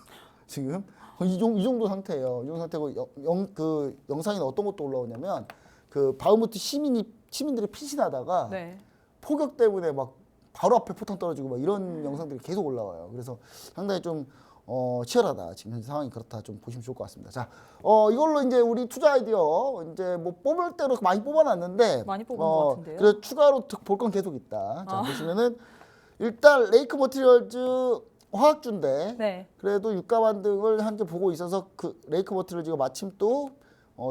지금. 이 정도 상태예요. 이 정도 상태고 그 영상에는 어떤 것도 올라오냐면 그 바흐무트 시민들이 피신하다가 네. 폭격 때문에 막 바로 앞에 포탄 떨어지고 막 이런 영상들이 계속 올라와요. 그래서 상당히 좀 치열하다. 지금 현재 상황이 그렇다. 좀 보시면 좋을 것 같습니다. 자, 이걸로 이제 우리 투자 아이디어 이제 뭐 뽑을 대로 많이 뽑아놨는데 많이 뽑은 것 같은데요. 그래서 추가로 볼 건 계속 있다. 자, 보시면은 일단 레이크 머티리얼즈 화학주인데 네. 그래도 유가 반등을 현재 보고 있어서 그 레이크 머티리얼즈가 마침 또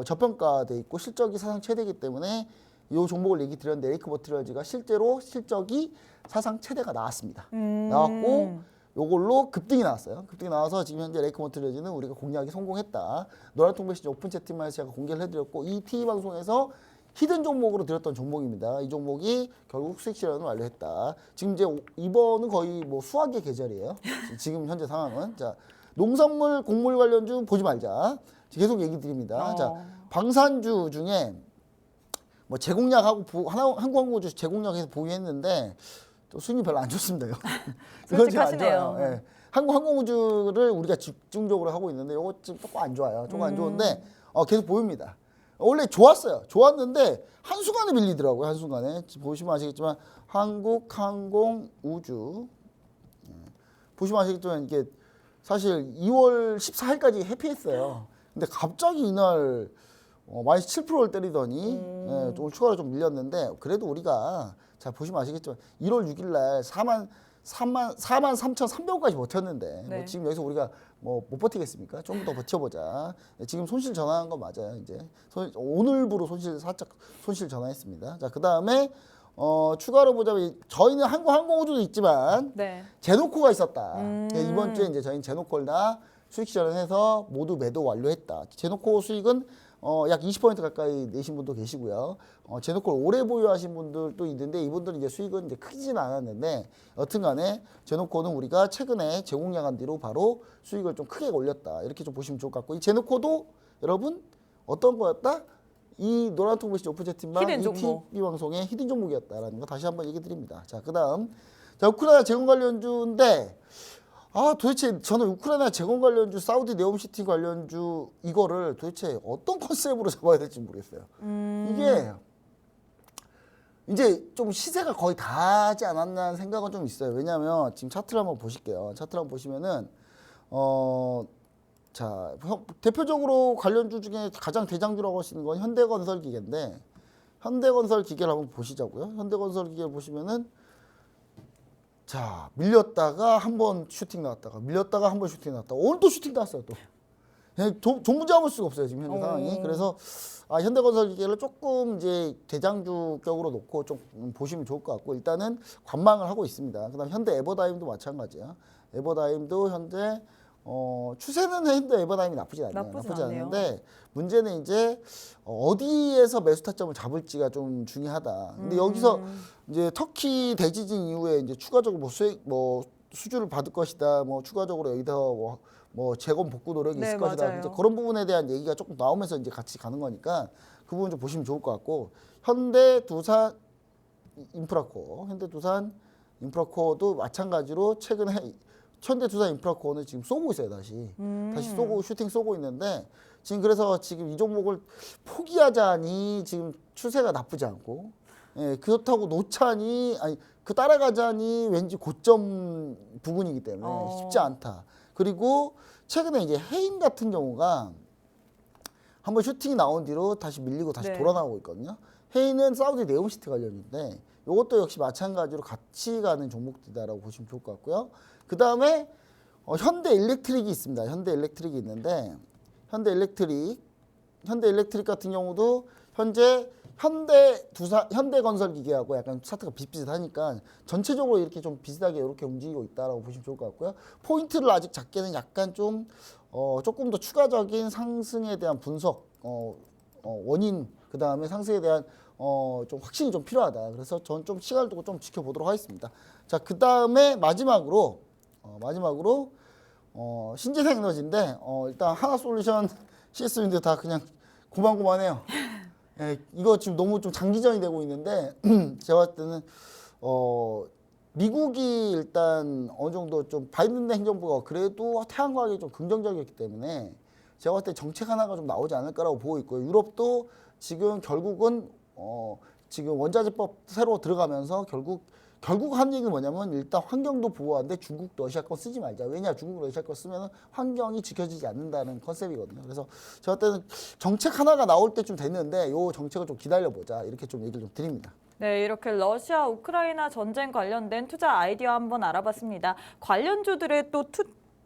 저평가돼 있고 실적이 사상 최대이기 때문에 이 종목을 얘기 드렸는데 레이크 머티리얼즈가 실제로 실적이 사상 최대가 나왔습니다. 나왔고 요걸로 급등이 나왔어요. 급등이 나와서 지금 현재 레이크 머티리얼즈는 우리가 공략이 성공했다. 노란통메시지 오픈 채팅방에서 제가 공개를 해드렸고 이 TV 방송에서 히든 종목으로 드렸던 종목입니다. 이 종목이 결국 수익 실현을 완료했다. 지금 이제 이번은 거의 뭐 수학의 계절이에요. 지금 현재 상황은. 자, 농산물, 곡물 관련주 보지 말자. 계속 얘기 드립니다. 자, 방산주 중에 뭐 제공약하고 한국항공주 제공약에서 보유했는데 또 수익이 별로 안 좋습니다. 그건 지금 안 좋아요. 예. 한국항공우주를 우리가 집중적으로 하고 있는데 이거 지금 조금 안 좋아요. 조금 안 좋은데 계속 보입니다. 원래 좋았어요. 좋았는데 한순간에 밀리더라고요. 한순간에. 보시면 아시겠지만 한국항공우주 보시면 아시겠지만 이게 사실 2월 14일까지 회피했어요. 근데 갑자기 이날 마이너스 7%를 때리더니 오늘 추가로 좀 밀렸는데 그래도 우리가 자 보시면 아시겠지만 1월 6일 날 43,300원까지 버텼는데 네. 뭐 지금 여기서 우리가 뭐 못 버티겠습니까? 좀 더 버텨보자. 지금 손실 전환한 거 맞아요. 이제 오늘부로 살짝 손실 전환했습니다. 자, 그 다음에 추가로 보자면 저희는 항공우주도 있지만 네. 제노코가 있었다. 이번 주에 이제 저희는 제노코를 다 수익 실현해서 모두 매도 완료했다. 제노코 수익은 약 20% 가까이 내신 분도 계시고요. 제노코를 오래 보유하신 분들도 있는데 이분들은 이제 수익은 이제 크지는 않았는데 여튼간에 제노코는 우리가 최근에 제공량한 뒤로 바로 수익을 좀 크게 올렸다. 이렇게 좀 보시면 좋을 것 같고 이 제노코도 여러분 어떤 거였다? 이 노란 통 보시죠. 오픈 채팅방 히든 이 종목. TV 방송의 히든 종목이었다라는 거 다시 한번 얘기 드립니다. 자, 그다음 자 우크라이나 재건 관련주인데 도대체 저는 우크라이나 재건 관련주, 사우디 네옴시티 관련주 이거를 도대체 어떤 컨셉으로 잡아야 될지 모르겠어요. 이게 이제 좀 시세가 거의 다 하지 않았나 하는 생각은 좀 있어요. 왜냐하면 지금 차트를 한번 보실게요. 차트를 한번 보시면은 자 대표적으로 관련주 중에 가장 대장주라고 할 수 있는 건 현대건설기계인데 현대건설기계를 한번 보시자고요. 현대건설기계 보시면은 자 밀렸다가 한번 슈팅 나왔다가 밀렸다가 한번 슈팅 나왔다가 오늘 또 슈팅 나왔어요 또. 종무 잡을 수가 없어요 지금 현재 상황이. 그래서 현대건설기계를 조금 이제 대장주격으로 놓고 좀 보시면 좋을 것 같고 일단은 관망을 하고 있습니다. 그다음 현대 에버다임도 마찬가지야. 에버다임도 현재 추세는 현대 에버다임이 나쁘지 않네요. 나쁘지 않은데 문제는 이제 어디에서 매수 타점을 잡을지가 좀 중요하다. 근데 여기서 이제 터키 대지진 이후에 이제 추가적으로 뭐 수주를 받을 것이다. 뭐 추가적으로 여기다 뭐 재건 복구 노력이 있을 것이다. 맞아요. 이제 그런 부분에 대한 얘기가 조금 나오면서 이제 같이 가는 거니까 그 부분 좀 보시면 좋을 것 같고 현대 두산 인프라코어도 마찬가지로 최근에 현대 두산 인프라코어는 지금 쏘고 있어요. 다시 쏘고 슈팅 쏘고 있는데 지금 그래서 지금 이 종목을 포기하자니 지금 추세가 나쁘지 않고 그렇다고 놓자니 그 따라가자니 왠지 고점 부근이기 때문에 쉽지 않다. 그리고 최근에 이제 해인 같은 경우가 한번 슈팅이 나온 뒤로 다시 밀리고 다시 돌아나오고 있거든요. 해인은 사우디 네옴시티 관련인데 이것도 역시 마찬가지로 같이 가는 종목이다라고 보시면 좋을 것 같고요. 그 다음에 현대일렉트릭이 있습니다. 현대일렉트릭이 있는데 현대일렉트릭 같은 경우도 현재 현대건설기계하고 약간 차트가 비슷비슷하니까 전체적으로 이렇게 좀 비슷하게 이렇게 움직이고 있다라고 보시면 좋을 것 같고요. 포인트를 아직 잡기는 약간 좀 조금 더 추가적인 상승에 대한 분석, 원인, 그 다음에 상승에 대한 좀 확신이 좀 필요하다. 그래서 저는 좀 시간을 두고 좀 지켜보도록 하겠습니다. 자, 그 다음에 마지막으로 신재생에너지인데 일단 하나솔루션 CS인데 다 그냥 고만고만해요. 이거 지금 너무 좀 장기전이 되고 있는데 제가 봤을 때는 미국이 일단 어느 정도 좀 바이든 행정부가 그래도 태양광에 좀 긍정적이었기 때문에 제가 봤을 때 정책 하나가 좀 나오지 않을까라고 보고 있고요. 유럽도 지금 결국은 지금 원자재법 새로 들어가면서 결국 한 얘기는 뭐냐면 일단 환경도 보호하는데 중국 러시아 거 쓰지 말자. 왜냐 중국 러시아 거 쓰면 환경이 지켜지지 않는다는 컨셉이거든요. 그래서 제가 때는 정책 하나가 나올 때쯤 됐는데 요 정책을 좀 기다려보자 이렇게 좀 얘기를 좀 드립니다. 네, 이렇게 러시아 우크라이나 전쟁 관련된 투자 아이디어 한번 알아봤습니다. 관련주들의 또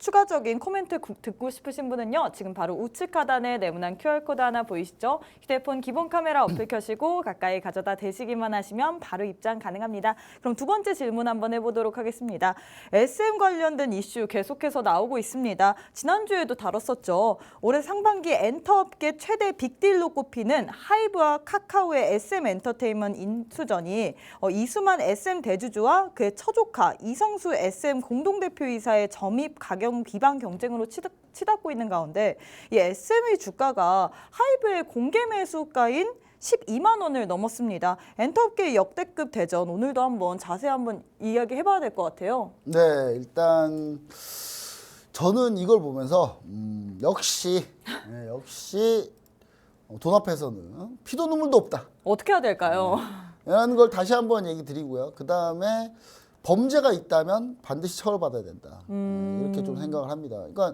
추가적인 코멘트 듣고 싶으신 분은요. 지금 바로 우측 하단에 네모난 QR코드 하나 보이시죠? 휴대폰 기본 카메라 어플 켜시고 가까이 가져다 대시기만 하시면 바로 입장 가능합니다. 그럼 두 번째 질문 한번 해보도록 하겠습니다. SM 관련된 이슈 계속해서 나오고 있습니다. 지난주에도 다뤘었죠. 올해 상반기 엔터업계 최대 빅딜로 꼽히는 하이브와 카카오의 SM 엔터테인먼트 인수전이 이수만 SM 대주주와 그의 처조카 이성수 SM 공동대표이사의 점입 가격 비방 경쟁으로 치닫고 있는 가운데 이 SM의 주가가 하이브의 공개 매수가인 12만 원을 넘었습니다. 엔터업계의 역대급 대전 오늘도 한번 자세히 한번 이야기해봐야 될 것 같아요. 네, 일단 저는 이걸 보면서 역시 돈 앞에서는 피도 눈물도 없다. 어떻게 해야 될까요? 라는 걸 다시 한번 얘기 드리고요. 그 다음에 범죄가 있다면 반드시 처벌받아야 된다. 이렇게 좀 생각을 합니다. 그러니까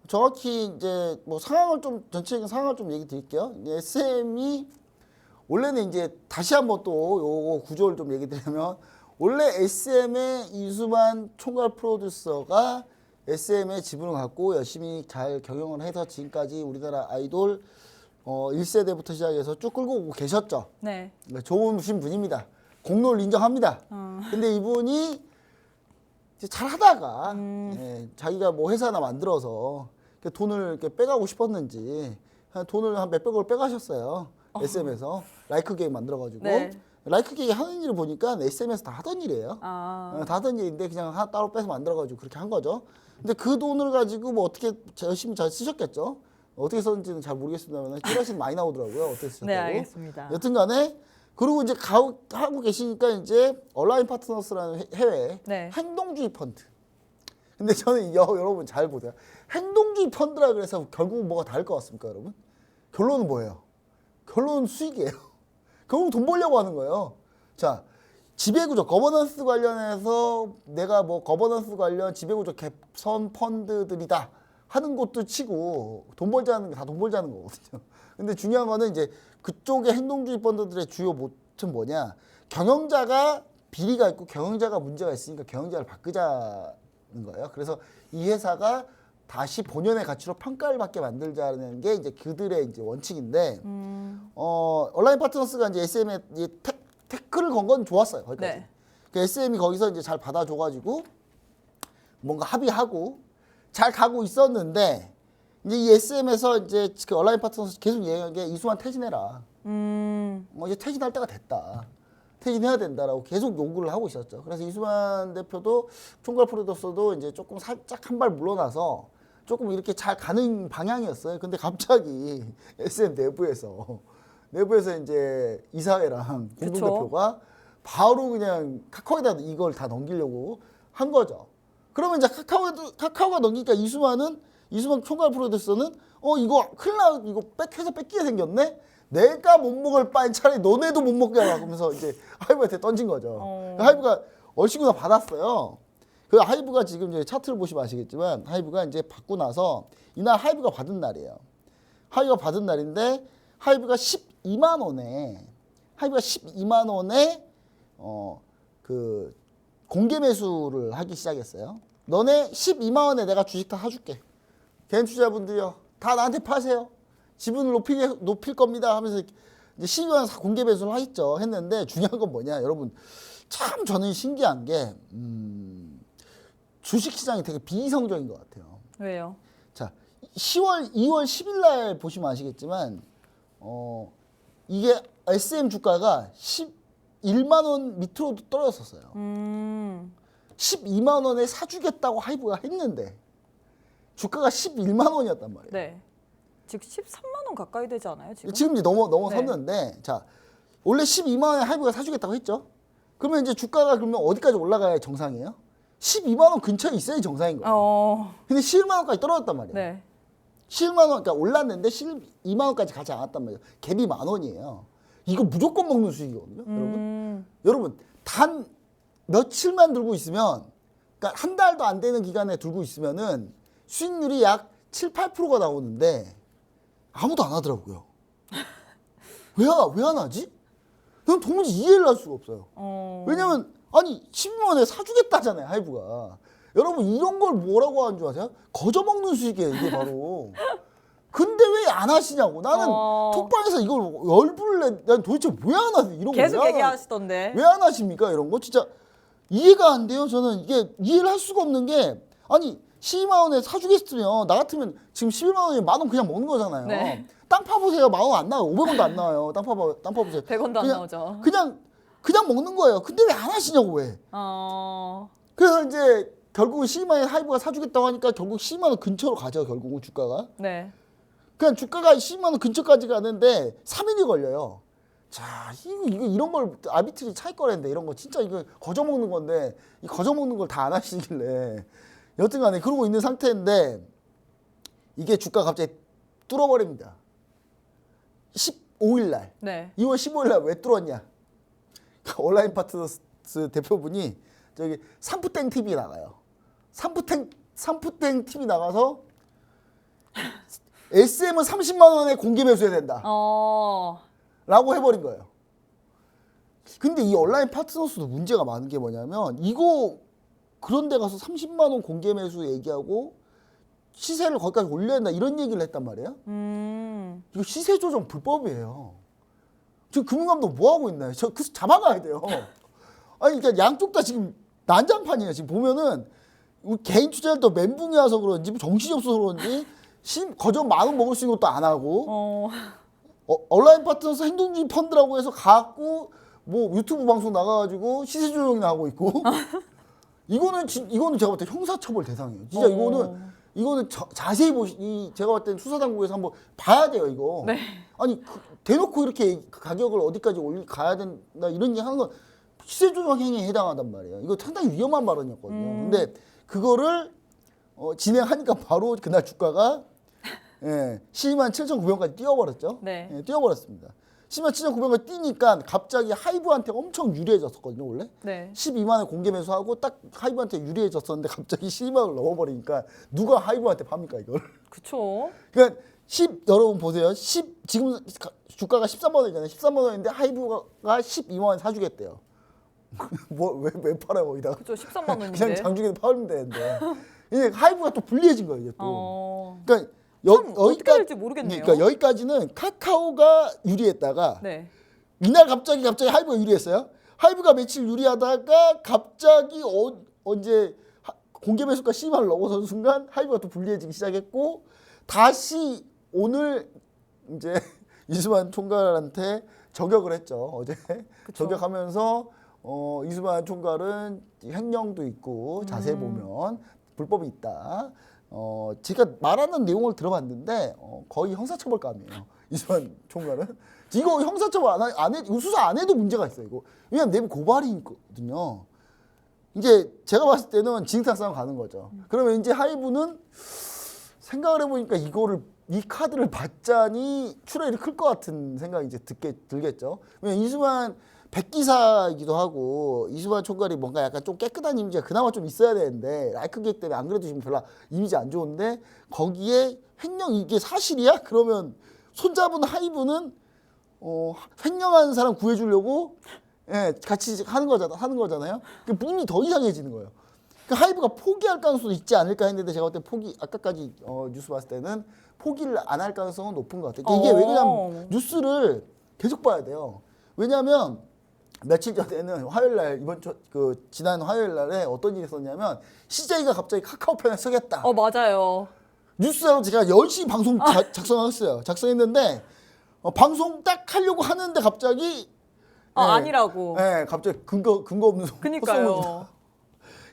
정확히 이제 뭐 상황을 좀 전체적인 상황을 좀 얘기 드릴게요. SM이 원래는 이제 다시 한번 또 요거 구조를 좀 얘기 드리면 원래 SM의 이수만 총괄 프로듀서가 SM의 지분을 갖고 열심히 잘 경영을 해서 지금까지 우리나라 아이돌 1세대부터 시작해서 쭉 끌고 오고 계셨죠. 네. 좋으신 분입니다. 공로를 인정합니다. 근데 이분이 이제 잘 하다가 자기가 뭐 회사 하나 만들어서 돈을 이렇게 빼가고 싶었는지 돈을 한 몇백억을 빼가셨어요. SM에서 라이크 게임 만들어가지고 네. 라이크 게임 하는 일을 보니까 SM에서 다 하던 일이에요. 다 하던 일인데 그냥 하나 따로 빼서 만들어가지고 그렇게 한 거죠. 근데 그 돈을 가지고 뭐 어떻게 열심히 잘 쓰셨겠죠. 어떻게 썼는지는 잘 모르겠습니다만 찌라시는 많이 나오더라고요. 어떻게 쓰셨다고. 네, 알겠습니다. 여튼간에 그리고 이제 하고 계시니까 이제 얼라인 파트너스라는 해외 네. 행동주의 펀드. 근데 저는 여러분 잘 보세요. 행동주의 펀드라 그래서 결국 뭐가 다를 것 같습니까, 여러분? 결론은 뭐예요? 결론은 수익이에요. 결국 돈 벌려고 하는 거예요. 자, 지배구조, 거버넌스 관련해서 내가 뭐 거버넌스 관련 지배구조 개선 펀드들이다 하는 것도 치고 돈 벌자는 게 다 돈 벌자는 거거든요. 근데 중요한 거는 이제 그쪽의 행동주의 펀드들의 주요 모토는 뭐냐? 경영자가 비리가 있고 경영자가 문제가 있으니까 경영자를 바꾸자는 거예요. 그래서 이 회사가 다시 본연의 가치로 평가를 받게 만들자는 게 이제 그들의 이제 원칙인데, 얼라인 파트너스가 이제 SM에 태클을 건 건 좋았어요. 거기까지. 네. 그 SM이 거기서 이제 잘 받아줘가지고 뭔가 합의하고 잘 가고 있었는데, 이제 이 SM에서 이제 그 얼라인 파트너스 계속 얘기한 게 이수만 퇴진해라. 이제 퇴진할 때가 됐다. 퇴진해야 된다라고 계속 요구를 하고 있었죠. 그래서 이수만 대표도 총괄 프로듀서도 이제 조금 살짝 한 발 물러나서 조금 이렇게 잘 가는 방향이었어요. 근데 갑자기 SM 내부에서 이제 이사회랑 공동대표가 바로 그냥 카카오에다 이걸 다 넘기려고 한 거죠. 그러면 이제 카카오가 넘기니까 이수만 총괄 프로듀서는 이거 큰일 나, 이거 회사 뺏기게 생겼네. 내가 못 먹을 바엔 차라리 너네도 못 먹게 하라 그러면서 이제 하이브한테 던진 거죠. 하이브가 얼씨구나 받았어요. 그 하이브가 지금 이제 차트를 보시면 아시겠지만 하이브가 이제 받고 나서 이날 하이브가 받은 날이에요. 하이브가 받은 날인데 하이브가 12만 원에 그 공개 매수를 하기 시작했어요. 너네 12만 원에 내가 주식 다 사줄게. 개인 투자분들이요, 다 나한테 파세요. 지분을 높일 겁니다 하면서 이제 12만 원 공개 매수를 했는데 중요한 건 뭐냐, 여러분 참 저는 신기한 게 주식시장이 되게 비이성적인 것 같아요. 왜요? 자, 2월 10일 날 보시면 아시겠지만 이게 SM 주가가 11만 원 밑으로도 떨어졌었어요. 12만 원에 사주겠다고 하이브가 했는데 주가가 11만 원이었단 말이에요. 네. 지금 13만 원 가까이 되지 않아요, 지금? 지금 이제 넘어섰는데, 자, 원래 12만 원에 하이브가 사주겠다고 했죠. 그러면 이제 주가가 그러면 어디까지 올라가야 정상이에요? 12만 원 근처에 있어야 정상인 거예요. 근데 11만 원까지 떨어졌단 말이에요. 네. 11만 원, 그러니까 올랐는데 12만 원까지 가지 않았단 말이에요. 갭이 10,000원이에요. 이거 무조건 먹는 수익이거든요, 여러분. 여러분, 단 며칠만 들고 있으면, 그러니까 한 달도 안 되는 기간에 들고 있으면은 수익률이 약 7, 8%가 나오는데 아무도 안 하더라고요. 왜 안 하지? 난 도무지 이해를 할 수가 없어요. 왜냐면 아니 12만 원에 사주겠다잖아요, 하이브가. 여러분 이런 걸 뭐라고 하는 줄 아세요? 거저먹는 수익이에요, 이게 바로. 근데 왜 안 하시냐고. 나는 톡방에서 이걸 열불을 내. 난 도대체 왜 안 하세요? 이런 거 계속 얘기하시던데. 왜 안 하십니까? 이런 거 진짜 이해가 안 돼요. 저는 이게 이해를 할 수가 없는 게, 아니 12만 원에 사주겠으면 나 같으면 지금 11만 원에 10,000원 그냥 먹는 거잖아요. 네. 땅 파보세요. 10,000원 안 나와요. 500원도 안 나와요. 땅 파보세요. 100원도 안 나오죠. 그냥 먹는 거예요. 근데 왜 안 하시냐고, 왜. 그래서 이제 결국은 12만 원에 하이브가 사주겠다고 하니까 결국 12만 원 근처로 가죠. 결국은 주가가. 네. 그냥 주가가 12만 원 근처까지 가는데 3일이 걸려요. 자, 이런 걸 아비트리 차익거래인데 이런 거 진짜 이거 거저먹는 건데 이 거저먹는 걸 다 안 하시길래 여튼간에 그러고 있는 상태인데 이게 주가 갑자기 뚫어버립니다. 15일 날. 네. 2월 15일 날 왜 뚫었냐? 온라인 파트너스 대표분이 저기 산푸땡 TV 나가요. 산푸땡 TV 나가서 SM은 30만 원에 공개 매수해야 된다. 라고 해버린 거예요. 근데 이 온라인 파트너스도 문제가 많은 게 뭐냐면 이거 그런 데 가서 30만 원 공개 매수 얘기하고 시세를 거기까지 올려야 된다 이런 얘기를 했단 말이에요. 이거 시세 조정 불법이에요. 지금 금융감독 뭐 하고 있나요? 그 잡아가야 돼요. 아니 그러니까 양쪽 다 지금 난장판이에요. 지금 보면은 우리 개인 투자자도 멘붕이 와서 그런지 정신이 없어서 그런지 거저 10,000원 먹을 수 있는 것도 안 하고 온라인 파트너스 행동주의 펀드라고 해서 갖고 뭐 유튜브 방송 나가가지고 시세 조정이나 하고 있고 이거는 제가 볼 때 형사처벌 대상이에요. 진짜 이거는 이거는 자세히 제가 봤을 때는 수사당국에서 한번 봐야 돼요, 이거. 네. 아니, 대놓고 이렇게 가격을 어디까지 가야 된다 이런 얘기 하는 건 시세조정 행위에 해당한단 말이에요. 이거 상당히 위험한 발언이었거든요. 근데 그거를 진행하니까 바로 그날 주가가 12만 7,900원까지 뛰어버렸죠. 네. 예, 뛰어버렸습니다. 12만 7,900원까지 뛰니까 갑자기 하이브한테 엄청 유리해졌었거든요, 원래. 네. 12만원 공개 매수하고 딱 하이브한테 유리해졌었는데 갑자기 12만원을 넘어버리니까 누가 하이브한테 팝니까, 이걸. 그쵸. 그러니까 여러분 보세요. 지금 주가가 13만 원이잖아요. 13만 원인데 하이브가 12만 원 사주겠대요. 왜 팔아요, 거기다가. 그쵸. 13만 원인데. 그냥 장중에 팔면 되는데. 이게 하이브가 또 불리해진 거예요, 이게 또. 그러니까 어떻게 될지 모르겠네요. 그러니까 여기까지는 카카오가 유리했다가 네. 이날 갑자기 하이브가 유리했어요. 하이브가 며칠 유리하다가 갑자기 언제 공개 매수가 12만 원 넘어선 순간 하이브가 또 불리해지기 시작했고 다시 오늘 이제 이수만 총괄한테 저격을 했죠. 어제 그쵸. 저격하면서 이수만 총괄은 횡령도 있고 자세히 보면 불법이 있다. 제가 말하는 내용을 들어봤는데 거의 형사처벌감이에요. 이수만 총괄은 이거 형사처벌 안 해, 수사 안 해도 문제가 있어요. 이거 왜냐면 내부 고발이거든요. 이제 제가 봤을 때는 징탕 싸움 가는 거죠. 그러면 이제 하이브는 생각을 해보니까 이 카드를 받자니 출혈이 클 것 같은 생각이 이제 들겠죠. 왜냐면 이수만 백기사이기도 하고 이수만 총괄이 뭔가 약간 좀 깨끗한 이미지가 그나마 좀 있어야 되는데 라이크 계획 때문에 안 그래도 지금 별로 이미지 안 좋은데 거기에 횡령 이게 사실이야? 그러면 손잡은 하이브는 횡령한 사람 구해주려고 같이 하는 거잖아요. 이미 더 이상해지는 거예요. 그러니까 하이브가 포기할 가능성도 있지 않을까 했는데 제가 그때 아까까지 뉴스 봤을 때는 포기를 안 할 가능성은 높은 것 같아요. 이게 왜 그러냐면 뉴스를 계속 봐야 돼요. 왜냐하면 며칠 전에는 화요일날 지난 화요일날에 어떤 일이 있었냐면 CJ가 갑자기 카카오 편에 서겠다. 맞아요. 뉴스로 제가 열심히 방송 작성했어요. 작성했는데 방송 딱 하려고 하는데 갑자기 아니라고. 네, 갑자기 근거 없는 그니까요.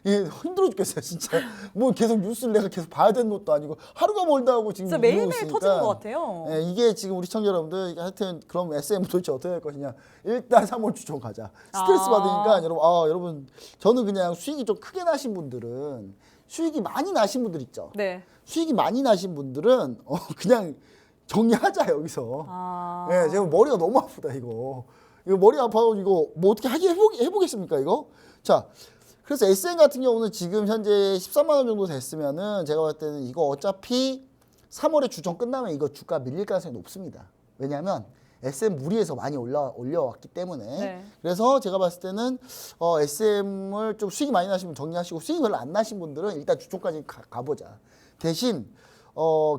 예, 힘들어 죽겠어요, 진짜. 뭐 계속 뉴스를 내가 계속 봐야 되는 것도 아니고 하루가 멀다 하고 지금 진짜 이러고 매일매일 있으니까. 터지는 것 같아요. 예, 이게 지금 우리 시청자 여러분들 하여튼 그럼 SM 도대체 어떻게 할 것이냐. 일단 3월 주총 가자. 스트레스 받으니까 여러분 저는 그냥 수익이 좀 크게 나신 분들은 수익이 많이 나신 분들 있죠. 네. 수익이 많이 나신 분들은 그냥 정리하자 여기서. 아. 예, 제가 머리가 너무 아프다 이거 머리 아파서 이거 뭐 어떻게 해보겠습니까 이거? 자, 그래서 SM 같은 경우는 지금 현재 13만 원 정도 됐으면은 제가 봤을 때는 이거 어차피 3월에 주총 끝나면 이거 주가 밀릴 가능성이 높습니다. 왜냐하면 SM 무리해서 많이 올려왔기 때문에. 네. 그래서 제가 봤을 때는 SM을 좀 수익이 많이 나신 분 정리하시고 수익이 별로 안 나신 분들은 일단 주총까지 가보자. 대신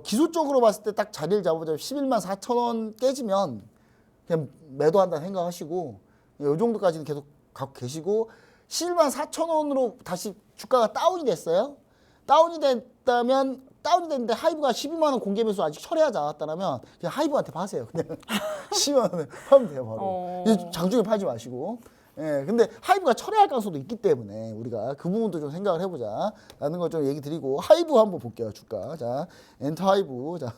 기술적으로 봤을 때 딱 자리를 잡아보자면 11만 4천 원 깨지면 그냥 매도한다는 생각하시고 이 정도까지는 계속 갖고 계시고 11만 4천 원으로 다시 주가가 다운이 됐어요. 다운이 됐는데 하이브가 12만 원 공개 매수 아직 철회하지 않았다면 그냥 하이브한테 파세요. 그냥 12만 원에 팔면 돼요, 바로. 장중에 팔지 마시고. 예, 근데 하이브가 철회할 가능성도 있기 때문에 우리가 그 부분도 좀 생각을 해보자 라는 걸 좀 얘기 드리고 하이브 한번 볼게요, 주가. 자, 엔터 하이브. 자,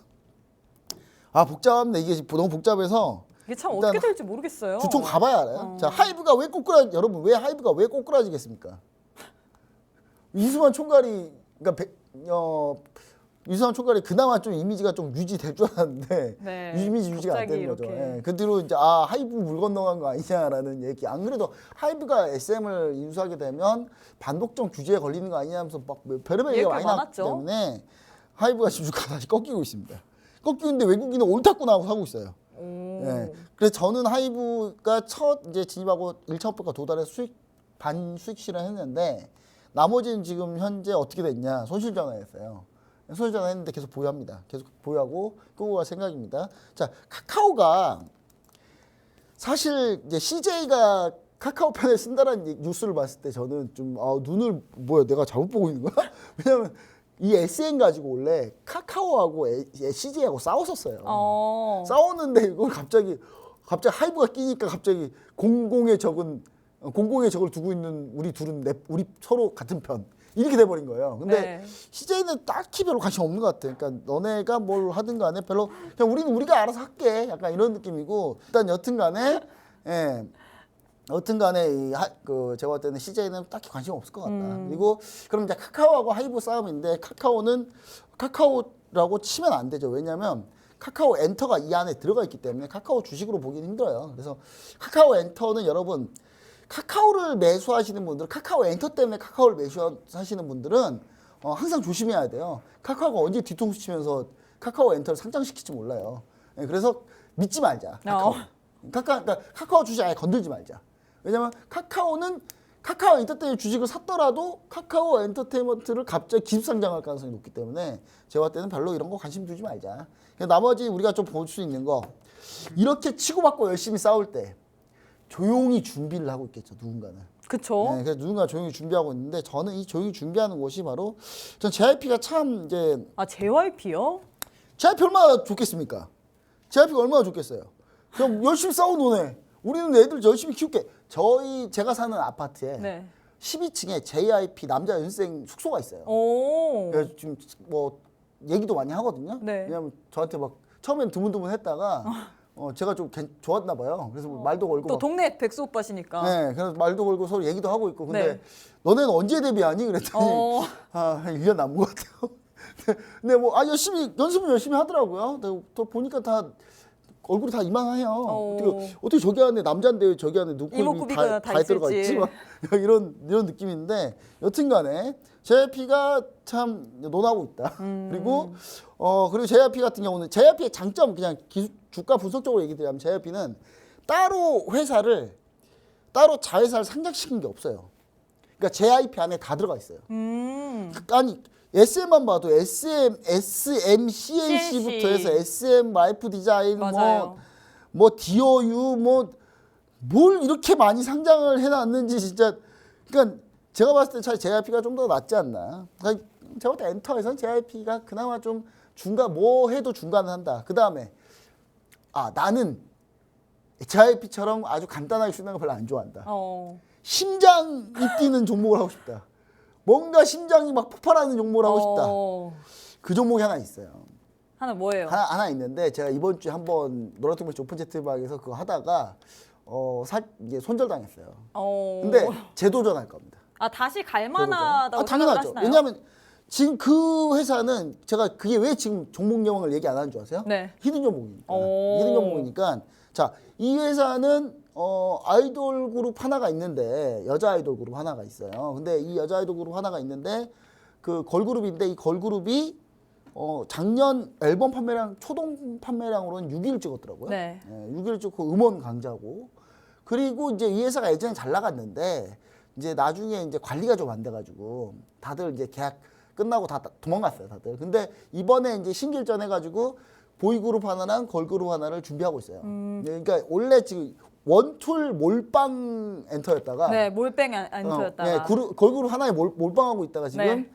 복잡합네. 이게 너무 복잡해서 이게 참 어떻게 될지 모르겠어요. 주총 가봐야 알아요. 자, 하이브가 왜 여러분 왜 하이브가 왜 꼬꾸라지겠습니까? 이수만 총괄이 이수만 총괄이 그나마 좀 이미지가 좀 유지될 줄 알았는데 네, 이미지 유지가 안 되는 거죠. 이렇게. 그 뒤로 이제 하이브 물 건너간 거 아니냐라는 얘기. 안 그래도 하이브가 SM을 인수하게 되면 반독점 규제에 걸리는 거 아니냐 하면서 막 별의별 얘기가 많이 나왔기 때문에 하이브가 지금 주가 다시 꺾이고 있습니다. 꺾이는데 외국인은 옳다고 나오고 사고 있어요. 예. 그래서 저는 하이브가 첫 이제 진입하고 1차 목표가 도달해서 반 수익 실현했는데 나머지는 지금 현재 어떻게 됐냐? 손실 전환했어요. 손실 전환했는데 계속 보유합니다. 계속 보유하고 끄고 갈 생각입니다. 자, 카카오가 사실 이제 CJ가 카카오 편에 쓴다는 뉴스를 봤을 때 저는 좀 눈을 내가 잘못 보고 있는 거야? 왜냐면 이 SN 가지고 원래 카카오하고 CJ하고 싸웠었어요. 싸웠는데 이걸 갑자기 하이브가 끼니까 갑자기 공공의 적을 두고 있는 우리 둘은 우리 서로 같은 편 이렇게 돼버린 거예요. 근데 네. CJ는 딱히 별로 관심 없는 것 같아. 그러니까 너네가 뭘 하든 간에 별로 그냥 우리는 우리가 알아서 할게. 약간 이런 느낌이고 일단 여튼간에 제가 볼 때는 CJ는 딱히 관심 없을 것 같다. 그리고 그럼 이제 카카오하고 하이브 싸움인데 카카오라고 치면 안 되죠. 왜냐하면 카카오 엔터가 이 안에 들어가 있기 때문에 카카오 주식으로 보기는 힘들어요. 그래서 카카오 엔터는 여러분 카카오를 매수하시는 분들, 카카오 엔터 때문에 카카오를 매수하시는 분들은 항상 조심해야 돼요. 카카오가 언제 뒤통수 치면서 카카오 엔터를 상장시킬지 몰라요. 네, 그래서 믿지 말자. 그러니까 카카오 주식 아예 건들지 말자. 왜냐면 카카오는 카카오 엔터테인먼트 주식을 샀더라도 카카오 엔터테인먼트를 갑자기 기습상장할 가능성이 높기 때문에 제가 볼 때는 별로 이런 거 관심 두지 말자. 나머지 우리가 좀 볼 수 있는 거 이렇게 치고받고 열심히 싸울 때 조용히 준비를 하고 있겠죠. 누군가는. 그쵸. 네, 그래서 누군가 조용히 준비하고 있는데 저는 이 조용히 준비하는 곳이 바로 전 JYP가 참 이제 JYP요? JYP 얼마나 좋겠습니까? JYP가 얼마나 좋겠어요. 그럼 열심히 싸워노네. 우리는 애들 열심히 키울게. 제가 사는 아파트에 네. 12층에 JYP 남자 연습생 숙소가 있어요. 오. 그래서 지금 뭐 얘기도 많이 하거든요. 네. 왜냐면 저한테 막 처음엔 드문드문했다가 제가 좀 좋았나 봐요. 그래서 말도 걸고 또 막, 동네 백수 오빠시니까. 네, 그래서 말도 걸고 서로 얘기도 하고 있고. 근데 네. 너네는 언제 데뷔하니? 그랬더니 한 1년 남은 것 같아요. 근데 뭐 연습은 열심히 하더라고요. 또 보니까 다 얼굴이 다 이만해요. 어떻게 저기 안에 남자인데 저기 안에 눈코입이 다 들어가 있지? 막 이런 느낌인데 여튼간에 JYP가 참 논하고 있다. 그리고 JYP 같은 경우는 JYP의 장점 그냥 주가 분석적으로 얘기 드리면 JYP는 따로 자회사를 상장시킨 게 없어요. 그러니까 JYP 안에 다 들어가 있어요. 아니 SM만 봐도 SM, CNC부터 해서 SM, 라이프 디자인, 뭐 DOU, 뭘 이렇게 많이 상장을 해놨는지 진짜. 그러니까 제가 봤을 때 차라리 JYP가 좀 더 낫지 않나. 그러니까 제가 볼 때 엔터에서는 JYP가 그나마 좀 뭐 해도 중간을 한다. 그 다음에 나는 JYP처럼 아주 간단하게 쓰는 거 별로 안 좋아한다. 심장이 뛰는 종목을 하고 싶다. 뭔가 심장이 막 폭발하는 종목을 하고 싶다. 그 종목이 하나 있어요. 하나 뭐예요? 하나 있는데 제가 이번 주에 한번 노란통매치 오픈 채팅방에서 그거 하다가 이제 손절당했어요. 근데 재도전할 겁니다. 다시 갈 만하다고 당연하죠. 하시나요? 왜냐하면 지금 그 회사는 제가 그게 왜 지금 종목명을 얘기 안 하는 줄 아세요? 네. 히든 종목이니까. 히든 종목이니까 자, 이 회사는 아이돌 그룹 하나가 있는데 여자 아이돌 그룹 하나가 있어요. 근데 이 여자 아이돌 그룹 하나가 있는데 그 걸그룹인데 이 걸그룹이 작년 앨범 판매량 초동 판매량으로는 6위를 찍었더라고요. 네. 6위를 찍고 음원 강자고. 그리고 이제 이 회사가 예전에 잘 나갔는데 이제 나중에 이제 관리가 좀 안 돼가지고 다들 이제 계약 끝나고 다 도망갔어요, 다들. 근데 이번에 이제 신길전 해가지고 보이그룹 하나랑 걸그룹 하나를 준비하고 있어요. 그러니까 원래 지금 원툴 몰빵 엔터였다가 네, 몰빵 엔터였다가 걸그룹 하나에 몰빵하고 있다가 지금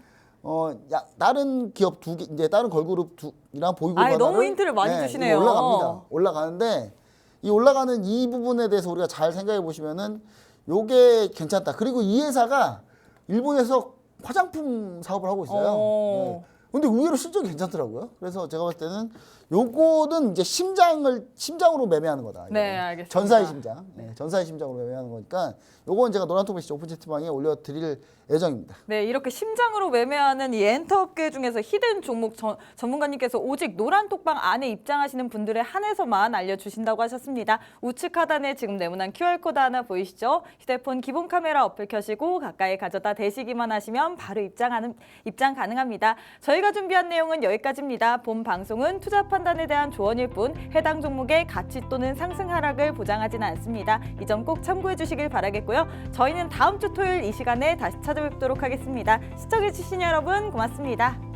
다른 기업 이제 다른 걸그룹이랑 보이그룹 하나를 너무 힌트를 많이 주시네요. 올라갑니다. 올라가는데 이 올라가는 이 부분에 대해서 우리가 잘 생각해 보시면은 요게 괜찮다. 그리고 이 회사가 일본에서 화장품 사업을 하고 있어요. 근데 의외로 실적이 괜찮더라고요. 그래서 제가 봤을 때는 요거는 이제 심장으로 매매하는 거다. 네, 알겠습니다. 전사의 심장. 전사의 심장으로 매매하는 거니까 요건 제가 노란통매시 오픈 채팅방에 올려드릴 예정입니다. 네, 이렇게 심장으로 매매하는 이 엔터업계 중에서 히든 종목 전문가님께서 오직 노란톡방 안에 입장하시는 분들에 한해서만 알려주신다고 하셨습니다. 우측 하단에 지금 네모난 QR코드 하나 보이시죠? 휴대폰 기본 카메라 어플 켜시고 가까이 가져다 대시기만 하시면 바로 입장 가능합니다. 저희가 준비한 내용은 여기까지입니다. 본 방송은 투자 판단에 대한 조언일 뿐 해당 종목의 가치 또는 상승 하락을 보장하지는 않습니다. 이 점 꼭 참고해 주시길 바라겠고요. 저희는 다음 주 토요일 이 시간에 다시 찾아뵙도록 하겠습니다. 시청해주신 여러분 고맙습니다.